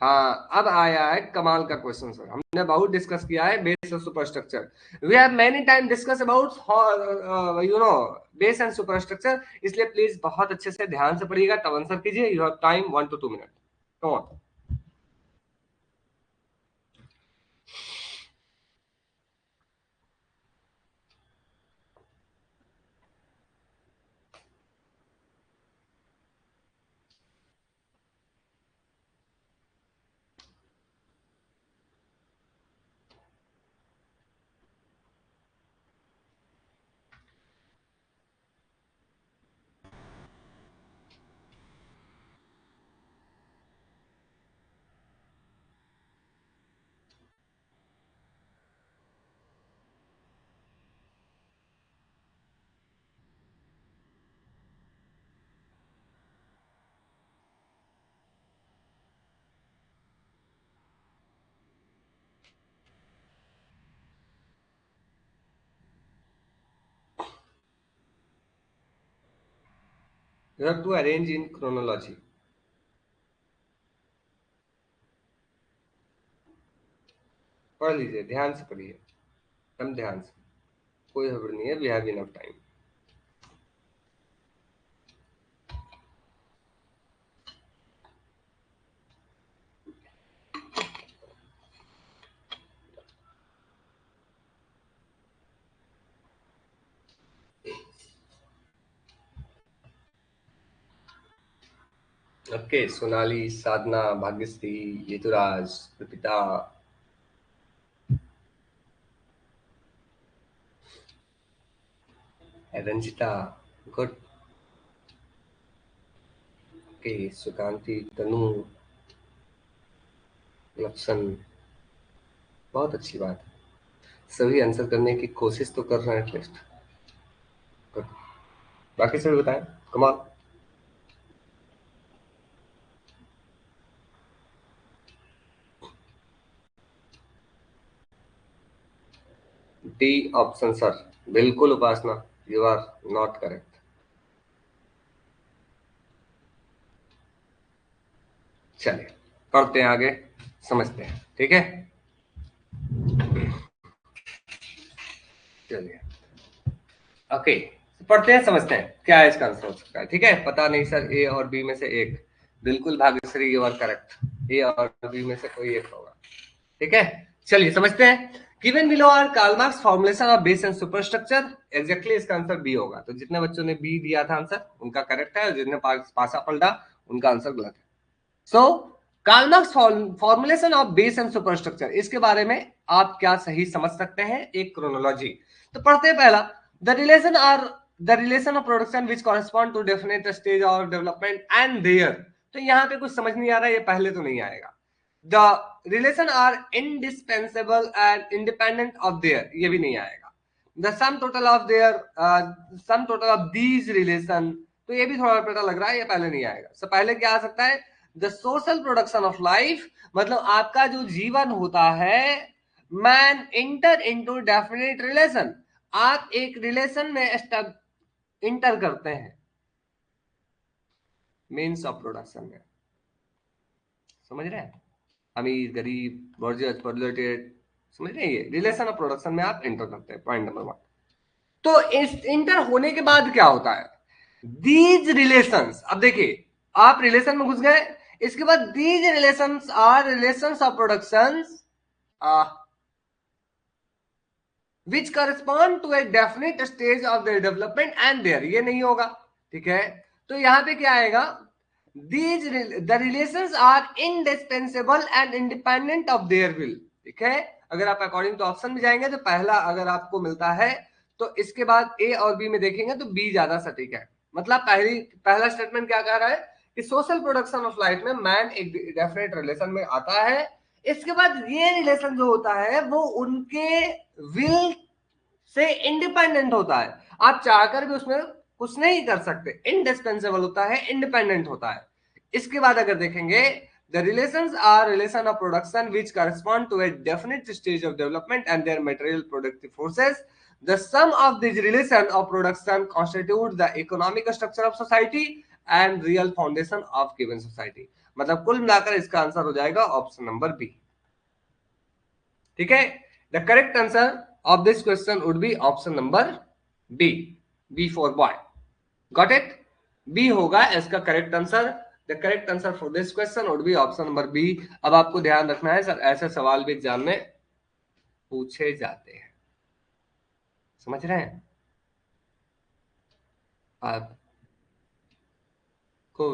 S1: हाँ, अब आया है कमाल का क्वेश्चन सर। हमने बहुत डिस्कस किया है बेस और superstructure. We have many time discuss about you know base and superstructure, इसलिए प्लीज बहुत अच्छे से ध्यान से पढ़िएगा, तब आंसर कीजिए। You have time 1 to 2 minute. Come on. You have to arrange in chronology. पढ़ लीजिए, ध्यान से पढ़िए, एकदम ध्यान से, कोई हड़बड़ नहीं है, we have enough time. Okay, Sonali, Sadhana, Bhagyashree, Yaduraj, Kripita, Ranjita, good. Okay, Sukanti, Tanu, Lakshan, बहुत अच्छी बात है। सभी आंसर करने की कोशिश तो कर रहे हैं एटलीस्ट। गुड। बाकी सभी बताएं। कमाल। डी ऑप्शन सर, बिल्कुल उपासना, यू आर नॉट करेक्ट। चलिए पढ़ते हैं आगे, समझते हैं, ठीक है। चलिए ओके, पढ़ते हैं, समझते हैं क्या है इसका आंसर हो सकता है, ठीक है। पता नहीं सर, ए और बी में से एक। बिल्कुल भाग्यश्री, यू आर करेक्ट, ए और बी में से कोई एक होगा, ठीक है। चलिए समझते हैं। Given below are Karl Marx formulation of base and superstructure, exactly इसका आंसर बी होगा। तो जितने बच्चों ने बी दिया था आंसर उनका करेक्ट है, और जितने पासा पलटा उनका आंसर गलत है। So Karl Marx formulation of base and superstructure, इसके बारे में आप क्या सही समझ सकते हैं, एक क्रोनोलॉजी। तो पढ़ते हैं पहला, the relation of production which correspond to definite stage of development and their. तो यहाँ पे कुछ समझ नहीं आ रहा है, ये पहले तो नहीं आएगा। The relation are indispensable and independent of their, ये भी नहीं आएगा। The sum total of their, sum total of these relation, तो ये भी थोड़ा पता लग रहा है, ये पहले नहीं आएगा। so, पहले क्या आ सकता है, the social production of life, मतलब आपका जो जीवन होता है, man inter into definite relation, आप एक रिलेशन में इंटर करते हैं मीन्स ऑफ प्रोडक्शन में। समझ रहे हैं, अमीर गरीब बॉर्जियस प्रोलेटेड, समझ रहे हैं, ये रिलेशन ऑफ प्रोडक्शन में आप इंटर करते हैं, पॉइंट नंबर 1। तो इस इंटर होने के बाद क्या होता है, दीज रिलेशंस, अब देखिए आप रिलेशन में घुस गए, इसके बाद these relations are relations of productions which correspond to a definite stage of their development and their, ये नहीं होगा, ठीक है। तो यहां पे क्या आएगा, these the relations are indispensable and independent of their will, ठीक है। अगर आप अकॉर्डिंग टू ऑप्शन में जाएंगे तो पहला अगर आपको मिलता है, तो इसके बाद ए और बी में देखेंगे तो बी ज्यादा सटीक है। मतलब पहला स्टेटमेंट क्या कह रहा है कि सोशल प्रोडक्शन ऑफ लाइफ में मैन एक डेफिनेट रिलेशन में आता है, इसके बाद ये रिलेशन जो होता है वो उनके विल से इंडिपेंडेंट होता है, आप चाहकर भी उसमें कुछ नहीं कर सकते, इंडिस्पेंसेबल होता है, इंडिपेंडेंट होता है। इसके बाद अगर देखेंगे, the relations are relation of production which correspond to a definite stage of development and their material productive forces, the sum of these relation of production constitute the economic structure of society and real foundation of given society। मतलब कुल मिलाकर इसका answer हो जाएगा option number B, ठीक है। The correct answer of this question would be option number B, B for boy, got it, B होगा इसका correct answer. The correct answer for this question would be option number B. अब आपको ध्यान रखना है sir, ऐसे सवाल भी एग्जाम में पूछे जाते हैं, समझ रहे हैं। आपको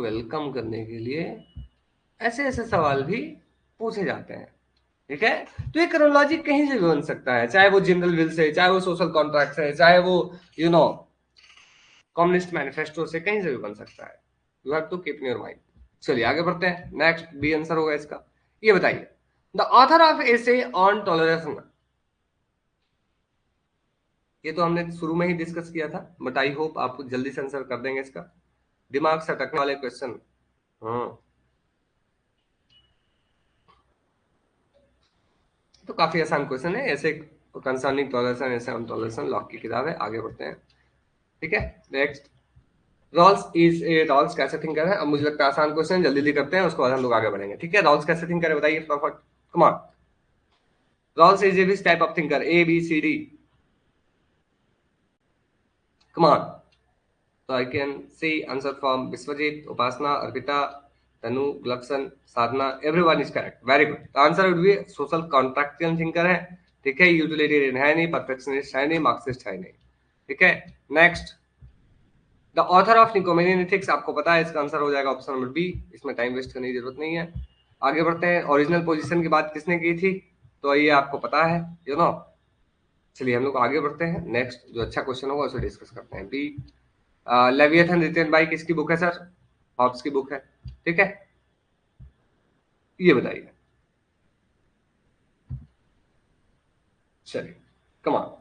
S1: वेलकम करने के लिए ऐसे ऐसे सवाल भी पूछे जाते हैं, ठीक है। तो ये क्रोनोलॉजी कहीं से भी बन सकता है, चाहे वो जनरल विल से, चाहे वो सोशल कॉन्ट्रैक्ट से, चाहे वो कम्युनिस्ट मैनिफेस्टो से, कहीं से भी बन सकता है। You have to keep in your mind. चलिए आगे बढ़ते हैं, नेक्स्ट बी आंसर होगा इसका। ये बताइए, the author of essay on toleration, ये तो हमने शुरू में ही डिस्कस किया था, बट आई होप आप जल्दी से आंसर कर देंगे इसका, दिमाग से अटकने वाले क्वेश्चन। हाँ, तो काफी आसान क्वेश्चन है ऐसे, कंसर्निंग टॉलरेशन, ऐसे ऑन टॉलरेशन, लॉक की किताब है। आगे बढ़ते हैं, ठीक है। नेक्स्ट, रॉल्स कैसे थिंक कर है। अब मुझे लगता है आसान क्वेश्चन, जल्दी जल्दी करते हैं, उसके बाद हम लोग आगे बढ़ेंगे, ठीक है। रॉल्स कैसे थिंक करे बताइए फटाफट, come on. Rawls is a type of thinker, A B C D, come on. तो I can see answer from Vishwajeet, Upasana, Arpita, Tanu, Lakshan, Sadhana, everyone is correct, very good. तो answer would be social contractual thinker है, ठीक है। Utilitarian है नहीं, perfectionist है नहीं, Marxist है नहीं, ठीक है। Next, the author of Nicomachean ethics, आपको पता है इसका आंसर हो जाएगा ऑप्शन नंबर बी, इसमें टाइम वेस्ट करने की जरूरत नहीं है। आगे बढ़ते हैं, ओरिजिनल पोजीशन की बात किसने की थी, तो ये आपको पता है, यू नो। चलिए हम लोग आगे बढ़ते हैं, नेक्स्ट जो अच्छा क्वेश्चन होगा उसे डिस्कस करते हैं। बी लेविएथन रिटन बाय किसकी बुक है सर, हॉब्स की बुक है, ठीक है। ये बताइए, चलिए come on.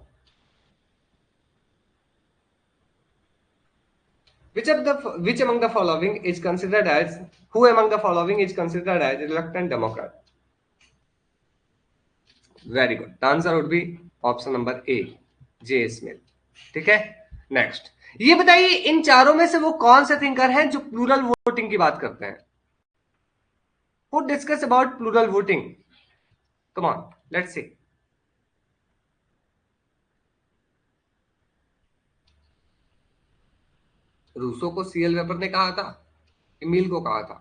S1: Which among the following is considered as, who among the following is considered as a reluctant Democrat? Very good. The answer would be option number A, J. Smith. ठीक है, next ये बताइए इन चारों में से वो कौन से थिंकर हैं जो प्लूरल वोटिंग की बात करते हैं? Who discuss about plural voting? Come on, let's see. Rousseau को सीएल वेबर ने कहा था, इमील को कहा था?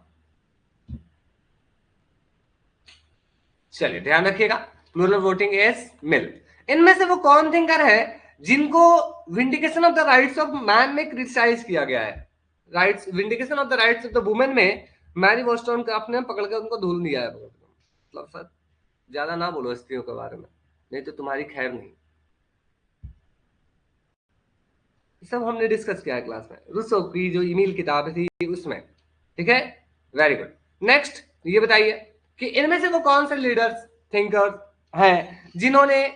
S1: चलिए ध्यान रखिएगा, प्लूरल वोटिंग इज मिल। इनमें से वो कौन थिंकर है जिनको vindication of the rights of man में क्रिटिसाइज किया गया है? Rights, vindication of the rights of the women में मैरी वॉस्टन का आपने पकड़ के उनको धूल दिया है। मतलब सर ज्यादा ना बोलो स्त्रियों के बारे में, नहीं तो तुम्हारी खैर नहीं। सब हमने डिस्कस किया है क्लास में, रूसो की जो ईमेल किताब थी उसमें, ठीक है। Very good. नेक्स्ट ये बताइए कि इनमें से वो कौन से लीडर्स थिंकर्स हैं जिन्होंने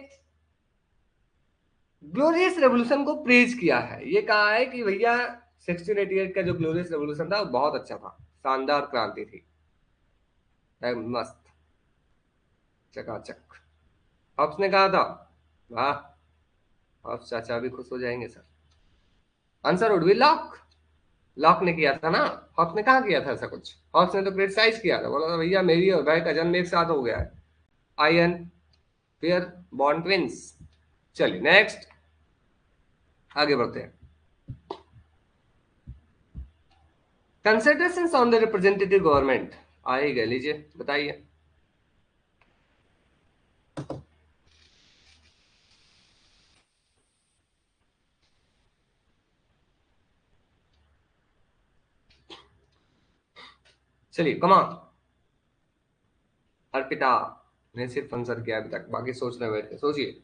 S1: ग्लोरियस रेवोल्यूशन को प्रेज किया है? ये कहा है कि भैया 1688 का जो ग्लोरियस रेवोल्यूशन था वो बहुत अच्छा था, शानदार क्रांति थी, मस्त, चकाचक। हॉब्स ने कहा था, वाह, हॉब्स चाचा भी खुश हो जाएंगे sir. Answer would B lock, lock ने किया था ना। हॉब्स ने कहा किया था ऐसा कुछ? हॉब्स ने तो क्रिटिसाइज किया था, बोला था भैया मेरी और भाई का जन्म एक साथ हो गया है, आयन पेयर बॉर्न ट्विंस। चलिए नेक्स्ट आगे बढ़ते हैं। Considerations on the representative government आएगा, लीजिए बताइए। चलिए कमा, अर्पिता ने सिर्फ आंसर किया अभी तक, बाकी सोच रहे बैठ के, सोचिए,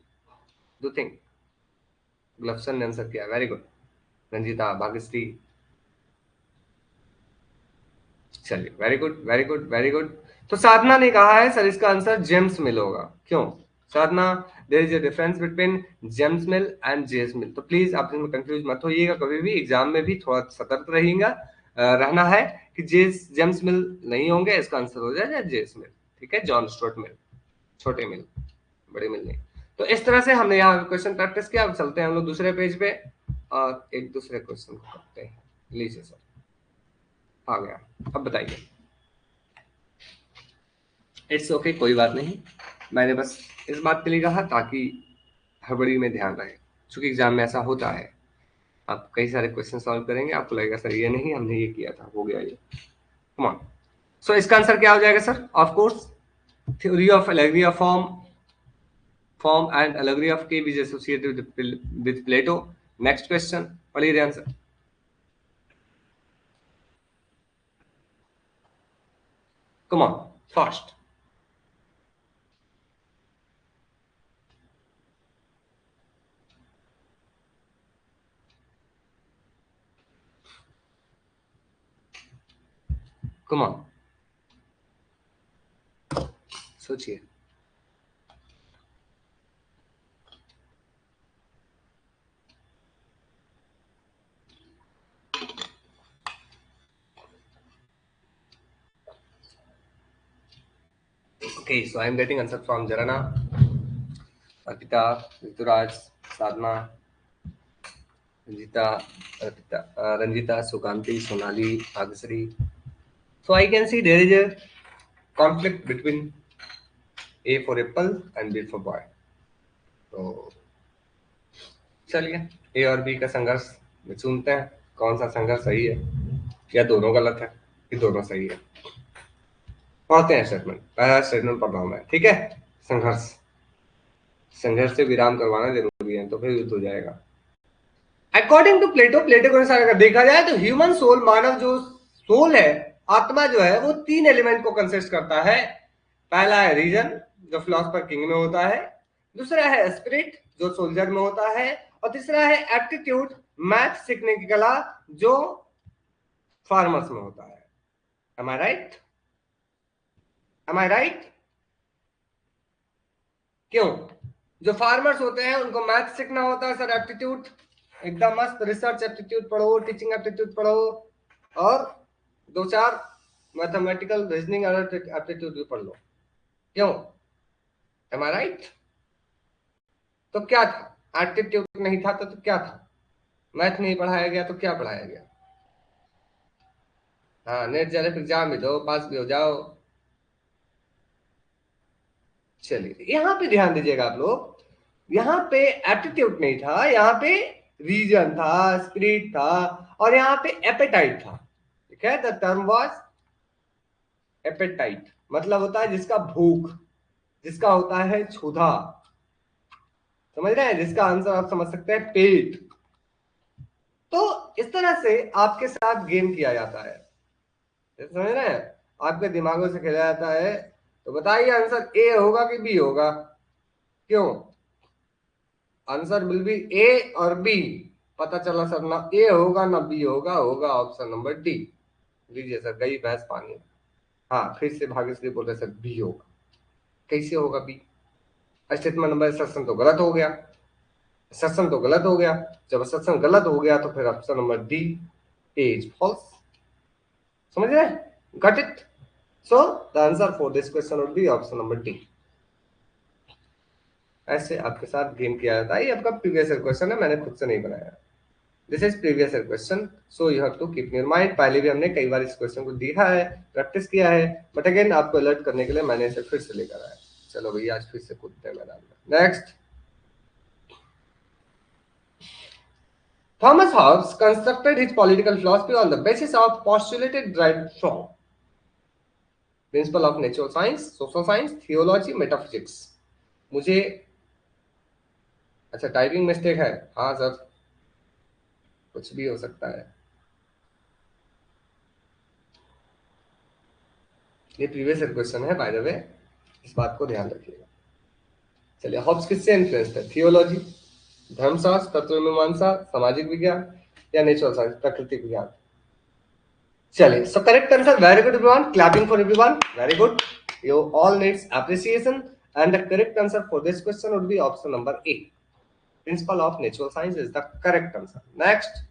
S1: डू थिंक। ग्लफ्सन ने आंसर किया, वेरी गुड। रंजीता, भाग्यश्री, चलिए very good very good very good. तो साधना ने कहा है सर इसका आंसर जेम्स मिल होगा, क्यों Sadhana? There is a difference between James Mill and James Mill, तो प्लीज आप इसमें कंफ्यूज मत होइएगा, कभी भी एग्जाम में भी थोड़ा सतर्क रहिएगा, रहना है कि जेम्स मिल नहीं होंगे, इसका आंसर हो जाएगा जेम्स मिल, ठीक है। जॉन स्टुअर्ट मिल, छोटे मिल, बड़े मिल नहीं। तो इस तरह से हमने यहाँ क्वेश्चन प्रैक्टिस किया। अब चलते हैं हम लोग दूसरे पेज पे और एक दूसरे क्वेश्चन को करते हैं। लीजिए सर, आ गया, अब बताइए। इट्स ओके कोई बात नहीं, मैंने बस इस बात के लिए कहा ताकि हड़बड़ी में ध्यान रहे, क्योंकि एग्जाम में ऐसा होता है, आप कई सारे क्वेश्चन सॉल्व करेंगे, आपको लगेगा सर ये नहीं हमने ये किया था, हो गया ये। Come on. सो इसका आंसर क्या हो जाएगा sir? Of course theory of allegory of form and allegory of cave is associated with Plato. Next question पढ़िए ध्यान से। Come on fast. Come on सोचिए। Okay, so I am getting answer from Jarana, Arpita, Rituraj, Sadhana, Ranjita, Arpita, Ranjita, Sukanti, Sonali, Bhagyashree. So I can see there is a conflict between A for apple and B for boy. तो चलिए A और B का संघर्ष सुनते हैं, कौन सा संघर्ष सही है या दोनों गलत है कि दोनों सही है। पढ़ते हैं स्टेटमेंट, पहला स्टेटमेंट पढ़ रहा हूं मैं, ठीक है। संघर्ष, संघर्ष से विराम करवाना जरूरी है, तो फिर युद्ध हो जाएगा। अकॉर्डिंग टू प्लेटो के अनुसार अगर देखा जाए तो ह्यूमन सोल, मानव जो सोल है, आत्मा जो है, वो 3 एलिमेंट को कंसिस्ट करता है। पहला है रीजन, जो फिलोसफर किंग में होता है। दूसरा है स्पिरिट, जो सोल्जर में होता है। और तीसरा है एप्टीट्यूड, मैथ सीखने की कला, जो फार्मर्स में होता है। एम आई राइट? एम आई राइट? क्यों? जो फार्मर्स होते हैं उनको मैथ सीखना होता है सर, एप्टीट्यूड एकदम मस्त, रिसर्च एप्टीट्यूड पढ़ो, टीचिंग एप्टीट्यूड पढ़ो, और 2-4 मैथमेटिकल रीजनिंग एप्टीट्यूड भी पढ़ लो। क्यों? एम आई राइट? तो क्या था? एप्टीट्यूड नहीं था तो क्या था? मैथ नहीं पढ़ाया गया तो क्या पढ़ाया गया? हाँ, नेट जेआरएफ एग्जाम भी दो, पास भी हो जाओ। चलिए यहां पे ध्यान दीजिएगा आप लोग, यहाँ पे एप्टीट्यूड नहीं था, यहाँ पे रीजन था, स्पिरिट था, और यहाँ पे एपेटाइट था। ठीक है, द टर्म वाज एपेटाइट, मतलब होता है जिसका भूख, जिसका होता है क्षुधा, समझ रहे हैं? जिसका आंसर आप समझ सकते हैं पेट। तो इस तरह से आपके साथ गेम किया जाता है, समझ रहे हैं? आपके दिमागों से खेला जाता है। तो बताइए आंसर ए होगा कि बी होगा? क्यों? आंसर विल बी ए और बी। पता चला सर ना ए होगा ना बी होगा, होगा ऑप्शन नंबर डी। लीजिए सर, गई भैंस पानी। हाँ, फिर से भाग्यश्री बोल रहे सर बी होगा। कैसे होगा बी? स्टेटमेंट नंबर असर्शन तो गलत हो गया, असर्शन तो गलत हो गया। जब असर्शन गलत हो गया तो फिर option number D is false. समझ रहे हैं? Got it? So the answer for this question would be option number D. ऐसे आपके साथ गेम किया जाता है। ये आपका प्रीवियस ईयर क्वेश्चन है, मैंने खुद से नहीं बनाया। This is previous year question, so you have to keep in your mind. पहले भी हमने कई बार इस क्वेश्चन को देखा है, प्रैक्टिस किया है, बट अगेन आपको अलर्ट करने के लिए मैंने इसे फिर से लेकर आया। चलो भैया, आज फिर से कूदते हैं मैदान में। Next, Thomas Hobbes constructed his political philosophy on the basis of postulated derived from principle of natural science, social science, theology, metaphysics। मुझे अच्छा, टाइपिंग मिस्टेक है? हाँ सर, कुछ भी हो सकता है। ये प्रीवियस ईयर क्वेश्चन है बाय द वे, इस बात को ध्यान रखिएगा। चलिए, हॉब्स किससे इन्फ्लुएंस्ड है? थियोलॉजी, धर्मशास्त्र, तत्वमीमांसा, सामाजिक विज्ञान, या नेचुरल साइंस, प्रकृति विज्ञान? चलिए, so correct answer, very good everyone, clapping for everyone, very good, you all needs appreciation, and the correct answer for this question would be option number A, principle of natural science is the correct answer. Next,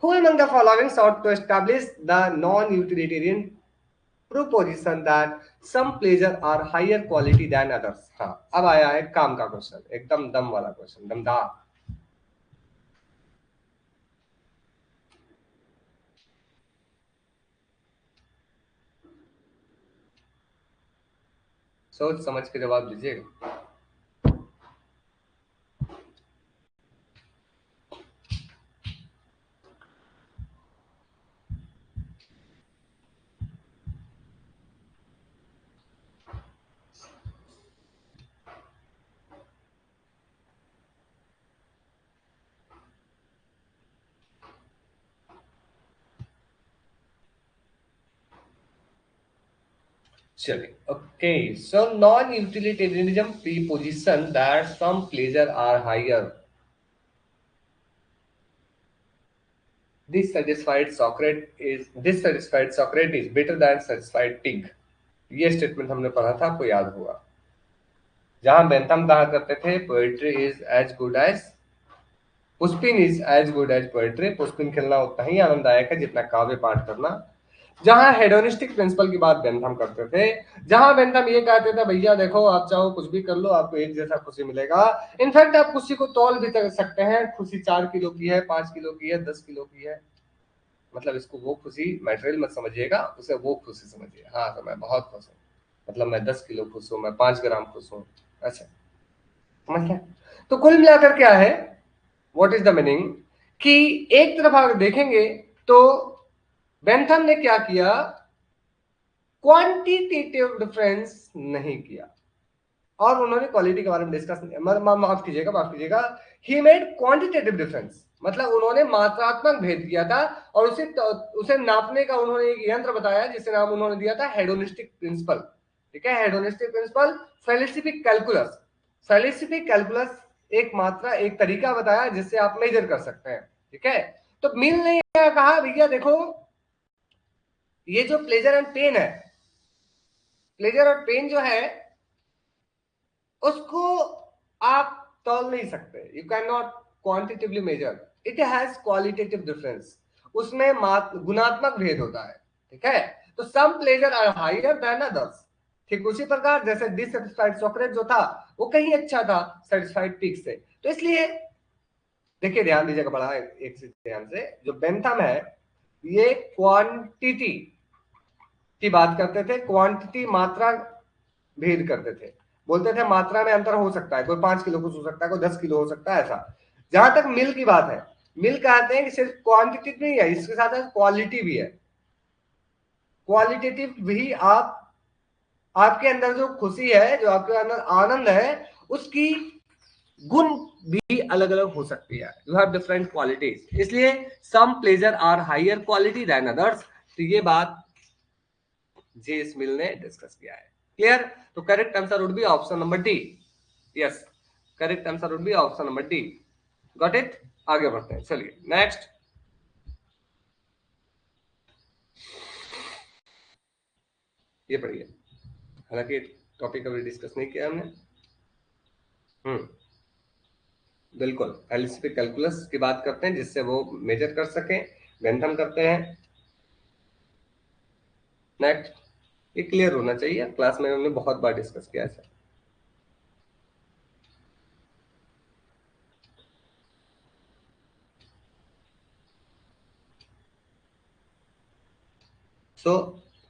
S1: who among the following sought to establish the non-utilitarian proposition that some pleasure are higher quality than others? हाँ, अब आया है काम का question, एकदम दम वाला question, दमदार। सोच समझ के जवाब दीजिएगा। चलिए, okay, so non utilitarianism preposition that some pleasure are higher, this satisfied Socrates better than satisfied pig। ये स्टेटमेंट हमने पढ़ा था, आपको याद होगा, जहां बेंथम कहा करते थे poetry is as good as pushpin is as good as poetry. Pushpin खेलना उतना ही आनंददायक है जितना काव्य पाठ करना। जहां हेडोनिस्टिक प्रिंसिपल की बात बेंथम करते थे, जहां बेंथम ये कहते थे भैया देखो, आप चाहो कुछ भी कर लो, आपको एक जैसा खुशी मिलेगा। इनफैक्ट आप खुशी को तौल भी कर सकते हैं, खुशी 4 किलो की है, 5 किलो की है, 10 किलो की है। मतलब इसको वो खुशी मटेरियल मत समझिएगा, उसे वो खुशी समझिए। हाँ तो मैं बहुत खुश हूँ, मतलब मैं 10 किलो खुश हूँ, मैं 5 ग्राम खुश हूँ। अच्छा, समझ गया? तो कुल मिलाकर क्या है, व्हाट इज द मीनिंग, कि एक तरफ अगर देखेंगे तो बेंथम ने क्या किया, क्वांटिटेटिव डिफरेंस नहीं किया। और उन्होंने क्वालिटी के बारे में डिस्कस, माफ कीजिएगा, ही मेड क्वांटिटेटिव डिफरेंस, मतलब उन्होंने मात्रात्मक भेद किया था और उसे नापने का उन्होंने एक यंत्र बताया जिसे नाम उन्होंने दिया था हेडोनिस्टिक प्रिंसिपल। ठीक है, hedonistic principle, felicific calculus. Felicific calculus एक मात्रा, एक तरीका बताया जिससे आप मेजर कर सकते हैं। ठीक है, तो मिल ने कहा भैया देखो ये जो प्लेजर एंड पेन है, प्लेजर और पेन जो है उसको आप तौल नहीं सकते, you can not quantitatively measure, it has qualitative difference, उसमें गुणात्मक भेद होता है। ठीक है, तो some pleasure are higher than others, ठीक उसी प्रकार जैसे डिससेटिस्फाइड सोक्रेट जो था वो कहीं अच्छा था सेटिस्फाइड पीक से। तो इसलिए देखिए, ध्यान दीजिएगा बड़ा एक से ध्यान से, जो बेंथम है ये क्वांटिटी की बात करते थे, क्वांटिटी मात्रा भेद करते थे, बोलते थे मात्रा में अंतर हो सकता है, कोई 5 किलो कुछ हो सकता है, कोई 10 किलो हो सकता है, ऐसा। जहां तक मिल की बात है, मिल कहते हैं कि सिर्फ क्वांटिटी नहीं है, इसके साथ क्वालिटी भी है। क्वालिटेटिव भी आपके अंदर जो खुशी है, जो आपके अंदर आनंद है, उसकी गुण भी अलग अलग हो सकती है, यू हैव डिफरेंट क्वालिटीज, इसलिए some pleasure are higher quality than others. तो ये बात जे स्मिल ने डिस्कस किया है। क्लियर? तो correct answer would be option number D. Yes, correct answer would be option number D. Got it? आगे बढ़ते हैं, चलिए नेक्स्ट। ये पढ़िए, हालांकि टॉपिक अभी डिस्कस नहीं किया हमने। बिल्कुल, एलिसिफिक कैलकुलस की बात करते हैं जिससे वो मेजर कर सकें, गंधम करते हैं। नेक्स्ट, ये क्लियर होना चाहिए, क्लास में हमने बहुत बार डिस्कस किया है sir. So,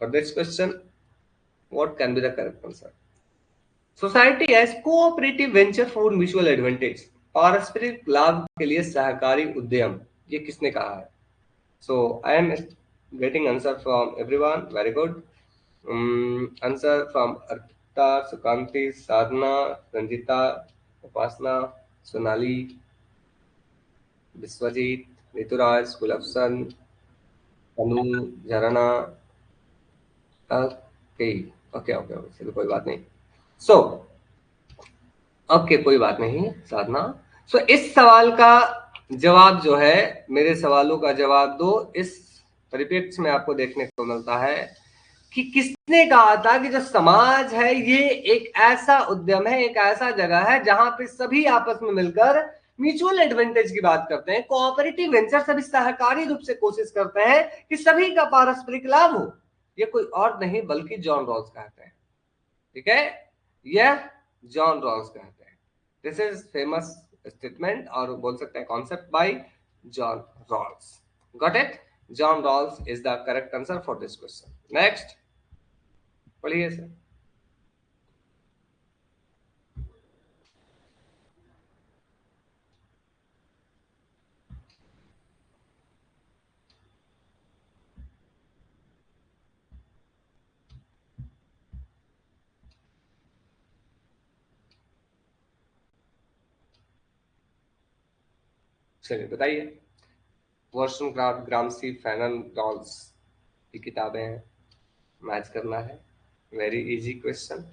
S1: for this question, what can be the correct answer? Society has cooperative venture for mutual advantage. पारस्परिक लाभ के लिए सहकारी उद्यम, ये किसने कहा है? So, I am getting answer from everyone. Very good. Answer from Arpita, Sukanti, Sadhana, Ranjita, Upasna, Sonali, Vishwajeet, Rituraj, गुलफसन, अनु, झरना। ओके ओके ओके ओके, चलो कोई बात नहीं। सो ओके, कोई बात नहीं साधना। सो इस सवाल का जवाब जो है, मेरे सवालों का जवाब दो, इस परिप्रेक्ष्य में आपको देखने को मिलता है कि किसने कहा था कि जो समाज है ये एक ऐसा उद्यम है, एक ऐसा जगह है जहां पे सभी आपस में मिलकर म्यूचुअल एडवांटेज की बात करते हैं, कोऑपरेटिव वेंचर, सभी सहकारी रूप से कोशिश करते हैं कि सभी का पारस्परिक लाभ हो। ये कोई और नहीं बल्कि जॉन रॉल्स कहते हैं। ठीक है, यह जॉन रॉल्स कहते हैं। दिस इज फेमस स्टेटमेंट और बोल सकते हैं concept by John Rawls. Got it? John Rawls is the correct answer for this question. Next पढ़िए सर। चलिए बताइए। वॉशरूमक्राफ्ट, ग्रामसी, फैनन, डॉल्स की किताबें हैं, मैच करना है। Very easy question,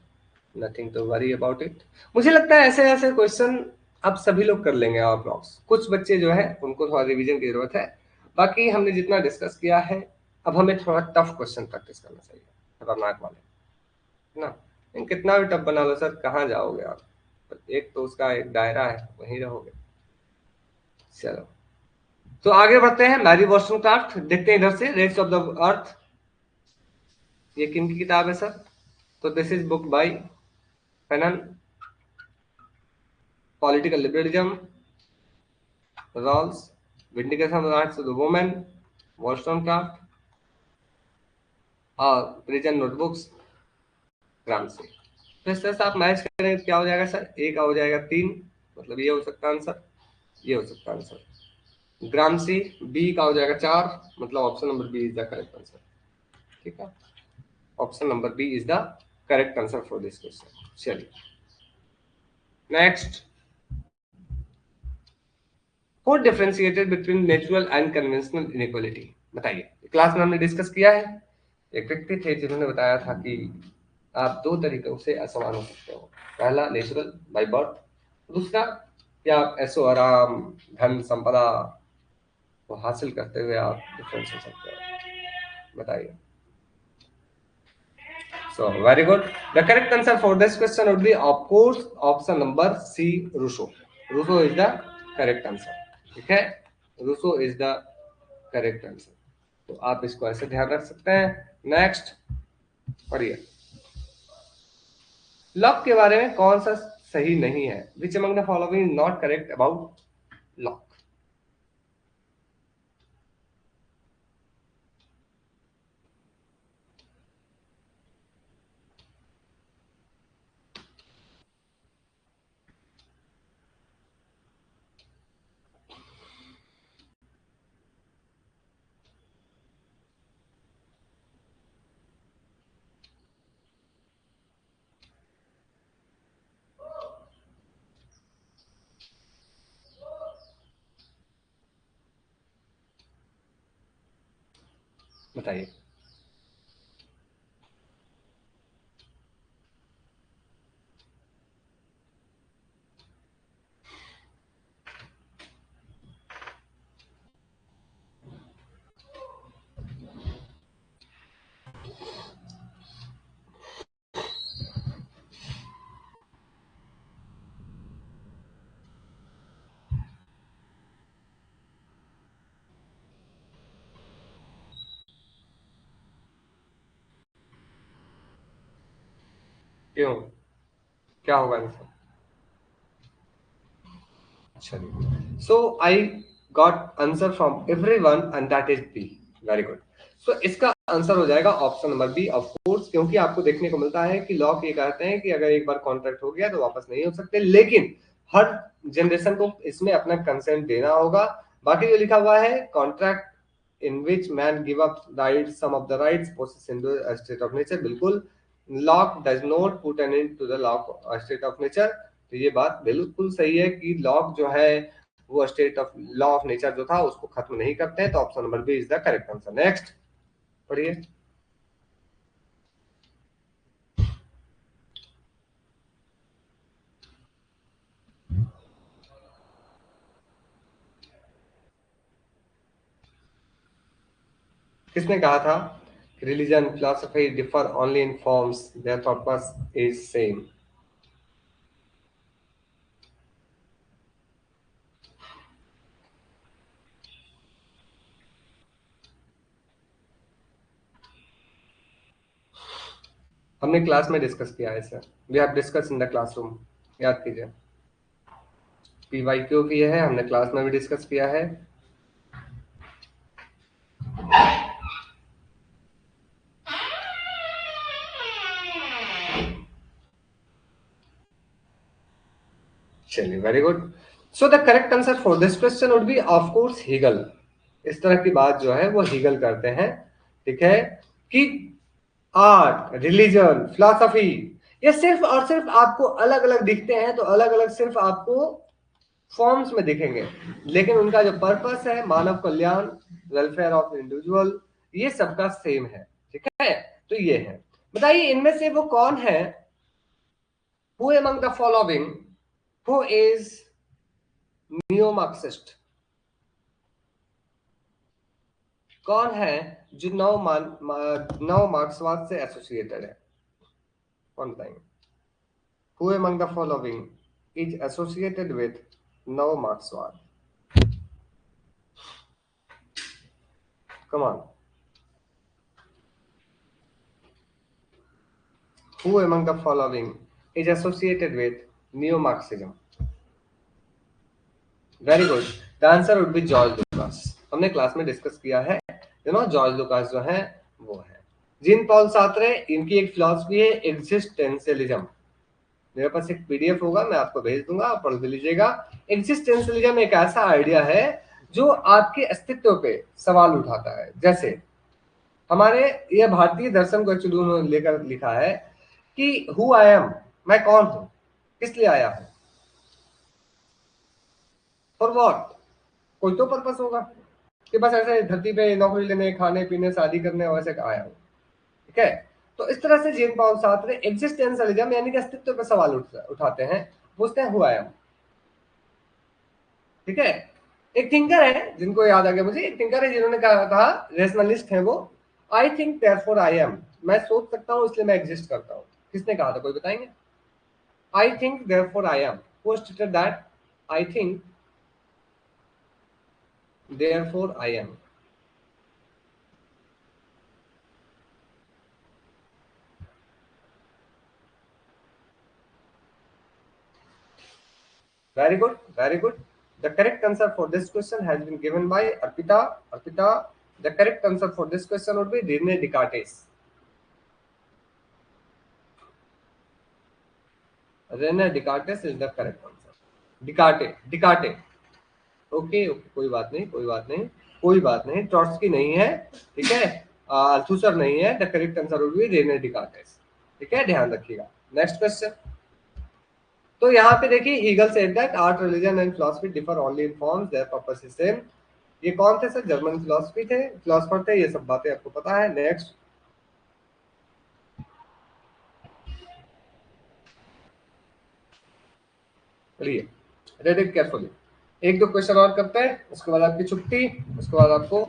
S1: nothing to worry about it. मुझे लगता है ऐसे ऐसे क्वेश्चन अब सभी लोग कर लेंगे और ब्लॉक्स, कुछ बच्चे जो है उनको थोड़ा रिवीजन की जरूरत है। बाकी हमने जितना डिस्कस किया है, अब हमें थोड़ा टफ क्वेश्चन प्रैक्टिस करना चाहिए, खतरनाक वाले, है ना? कितना भी टफ बना लो सर, कहाँ जाओगे आप? एक तो उसका एक दायरा है, वहीं रहोगे। चलो, तो आगे बढ़ते हैं। मैरी वॉशरूमक्राफ्ट, देखते हैं इधर से, रेट्स ऑफ द अर्थ, ये किन की किताब है सर? तो this is book by Fanon. Political liberalism, Rawls, vindication of rights of the women, Wollstonecraft और प्रिजन नोटबुक्स, ग्रामसी। तो इस तरह से आप मैच करें, क्या हो जाएगा सर? ए का हो जाएगा 3, मतलब ये हो सकता है आंसर, ये हो सकता है आंसर। ग्रामसी बी का हो जाएगा 4, मतलब option number B is the correct answer. ठीक है, option number B is the correct answer for this question. चलिए next, what differentiated between natural and conventional inequality? बताइए। क्लास में हमने डिस्कस किया है, एक व्यक्ति थे जिन्होंने बताया था कि आप दो तरीकों से असमान हो सकते हो। पहला नेचुरल बाय बर्थ, दूसरा कि आप ऐसो आराम धन संपदा को हासिल करते हुए आप डिफरेंस हो सकते हो। बताइए। So very good. The correct answer for this question would be, of course, option number C, Rousseau. Rousseau is the correct answer. ठीक है, Rousseau is the correct answer. तो आप इसको ऐसे ध्यान रख सकते हैं। नेक्स्ट पढ़िए। लॉक के बारे में कौन सा सही नहीं है? Which among the following is not correct about Locke? बताइए। क्यों, क्या होगा आंसर? चलिए, so I got answer from everyone and that is B. Very good. So इसका आंसर हो जाएगा option number B, of course, क्योंकि आपको देखने को मिलता है कि लॉक ये कहते हैं कि अगर एक बार कॉन्ट्रैक्ट हो गया तो वापस नहीं हो सकते, लेकिन हर जनरेशन को इसमें अपना कंसेंट देना होगा। बाकी जो लिखा हुआ है, contract in which man give up right some of the rights possess in the state of nature, बिल्कुल Locke does not put an end to the Locke state of nature. तो ये बात बिल्कुल सही है कि लॉक जो है वो state of law of nature जो था उसको खत्म नहीं करते हैं। तो option number B is the correct answer. Next पढ़िए। किसने कहा था religion philosophy differ only in forms, their purpose is same? हमने क्लास में डिस्कस किया है sir, we have discuss in the classroom, याद कीजिए। पीवाईक्यू की है, हमने क्लास में भी डिस्कस किया है। चलिए, very good. So the correct answer for this question would be of course Hegel. इस तरह की बात जो है वो हीगल करते हैं। ठीक है, कि आर्ट, रिलीजन, फिलोसफी, ये सिर्फ और सिर्फ आपको अलग अलग दिखते हैं, तो अलग अलग सिर्फ आपको फॉर्म्स में दिखेंगे, लेकिन उनका जो पर्पस है, मानव कल्याण, वेलफेयर ऑफ इंडिविजुअल, ये सबका सेम है। ठीक है, तो ये है। बताइए इनमें से वो कौन है, who among the following who is neo Marxist? कौन है जो नव मार्क्सवाद से एसोसिएटेड है? कौन बताएंगे? Who among the following is associated with नव मार्क्सवाद? Come on. Who among the following is associated with neo-Marxism? Very good. The answer would be George Lucas. हमने क्लास में डिस्कस किया है, जॉर्ज लुकास जो है वो है। जीन पॉल सार्त्रे, इनकी एक फिलॉसफी है एग्जिस्टेंशियलिज्म। मेरे पास एक पीडीएफ होगा, मैं आपको भेज दूंगा, आप पढ़ लीजिएगा। एग्जिस्टेंशियलिज्म एक ऐसा आइडिया है जो आपके अस्तित्व पे सवाल उठाता है। जैसे हमारे ये भारतीय दर्शन को एक्चुअली उन्होंने लेकर लिखा है कि हु आई एम, मैं कौन हूं, किस लिए आया हूं। For what? कोई तो पर्पस होगा कि बस ऐसे धरती पे नौकरी लेने, खाने पीने, शादी करने वैसे आया हूँ, ठीक है। तो इस तरह से जेन पॉल सार्त्रे एग्जिस्टेंशियलिज्म यानी कि अस्तित्व पर सवाल उठाते हैं, पूछते हैं हु आई एम, ठीक है। एक थिंकर है, जिनको याद आ गया मुझे, एक थिंकर है जिन्होंने कहा रेशनलिस्ट है वो, I think therefore I am, मैं सोच सकता हूँ इसलिए मैं एग्जिस्ट करता हूँ। किसने कहा था, कोई बताएंगे? I think therefore I am, who stated that? I think therefore I am. Very good, very good. The correct answer for this question has been given by Arpita. Arpita, the correct answer for this question would be Rene Descartes. Rene Descartes is the correct answer. Descartes, Descartes. Okay okay, कोई बात नहीं, कोई बात नहीं, कोई बात नहीं, Trotsky नहीं है, ठीक है, अल्थुसर नहीं है। The correct answer would be Rene Descartes, ठीक है, ध्यान रखिएगा। Next question. तो यहाँ पे देखिए, Hegel said that art, religion and philosophy differ only in forms, their purpose is same. ये कौन थे सर? जर्मन फिलोसफी थे, फिलोसफर थे, ये सब बातें आपको पता है। नेक्स्ट, पढ़िए, रेड इट केयरफुली। एक दो क्वेश्चन और करते हैं, उसके बाद आपकी छुट्टी, उसके बाद आपको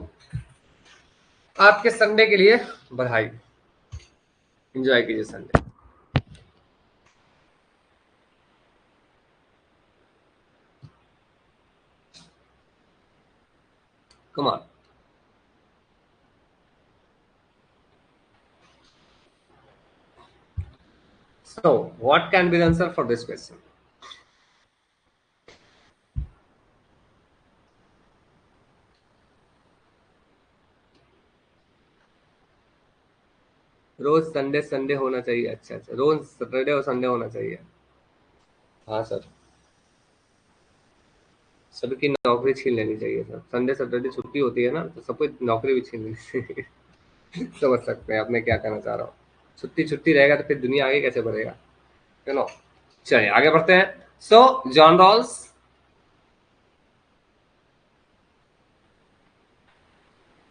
S1: आपके संडे के लिए बधाई। एंजॉय कीजिए Sunday. Come on. So, what can be the answer for this question? रोज संडे संडे होना चाहिए। अच्छा अच्छा, रोज सैटरडे और संडे होना चाहिए। हाँ सर, सबकी नौकरी छीन लेनी चाहिए सर। संडे सैटरडे छुट्टी होती है ना, तो सबको नौकरी भी छीन लेनी चाहिए। समझ सकते हैं आप मैं क्या कहना चाह रहा हूँ। छुट्टी छुट्टी रहेगा तो फिर दुनिया आगे कैसे बढ़ेगा, यू नो। चलिए आगे बढ़ते हैं। So John Rawls,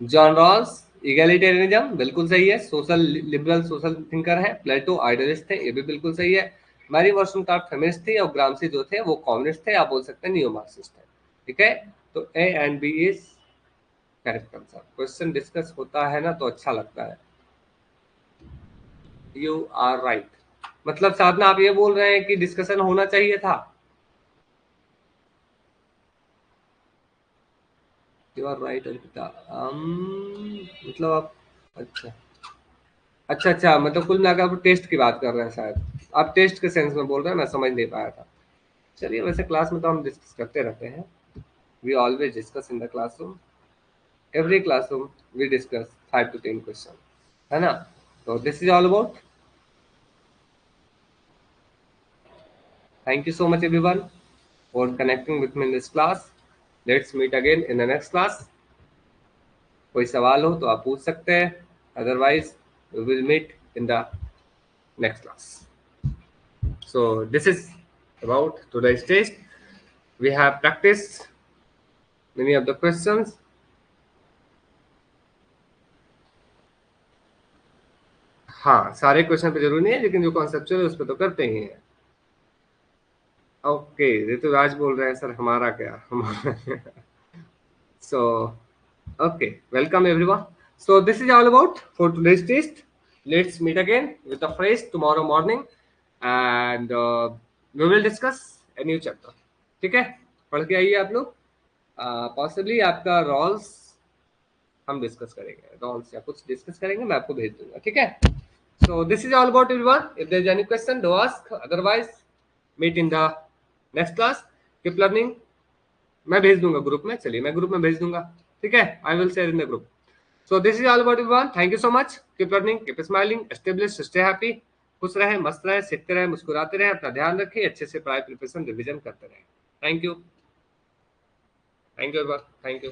S1: John Rawls egalitarianism बिल्कुल सही है। सोशल लिबरल सोशल थिंकर है। प्लेटो आइडियलिस्ट थे, ये भी बिल्कुल सही है। मैरी वॉलस्टोनक्राफ्ट फेमिनिस्ट थी, और ग्रामसी जो थे वो कम्युनिस्ट थे, आप बोल सकते हैं नियो मार्क्सिस्ट है, ठीक है। तो A and B is correct answer. Question discuss होता है ना तो अच्छा लगता है। यू आर राइट, मतलब साधना आप ये बोल रहे हैं कि डिस्कशन होना चाहिए था। यू आर राइट अर्पिता, मतलब आप, अच्छा अच्छा अच्छा, मतलब कुल मिलाकर आप टेस्ट की बात कर रहे हैं शायद। आप टेस्ट के सेंस में बोल रहे हैं, मैं समझ नहीं पाया था। चलिए, वैसे क्लास में तो हम डिस्कस करते रहते हैं। We always discuss in the classroom, every classroom we discuss 5 to 10 question, है ना। तो this is all about. Thank you so much everyone for connecting with me in this class. Let's meet again in the next class. कोई सवाल हो तो आप पूछ सकते हैं, otherwise we will meet in the next class. So this is about today's test. We have practiced many of the questions. हाँ, सारे क्वेश्चन पे जरूरी नहीं है, लेकिन जो कॉन्सेप्चुअल है उस पर तो करते ही हैं। ओके, ऋतुराज बोल रहे हैं सर हमारा क्या, हमारा so okay, welcome everyone. So this is all about for today's test. Let's meet again with a fresh tomorrow morning, and we will discuss a new chapter. ठीक है, पढ़ के आइए आप लोग। पॉसिबली आपका रॉल्स हम डिस्कस करेंगे, रॉल्स या कुछ डिस्कस करेंगे, मैं आपको भेज दूंगा, ठीक है। So this is all about everyone. If there is any question do ask, otherwise meet in the next class. Keep learning. मैं भेज दूंगा ग्रुप में, चलिए मैं ग्रुप में भेज दूंगा, ठीक है। I will share in the group. So this is all about everyone. Thank you so much. Keep learning, keep smiling, establish, stay happy. खुश रहे, मस्त रहे, सीखते रहे, मुस्कुराते रहे, अपना ध्यान रखिए, अच्छे से पढ़ाई प्रिपरेशन रिविजन करते रहे। Thank you, thank you everyone, thank you.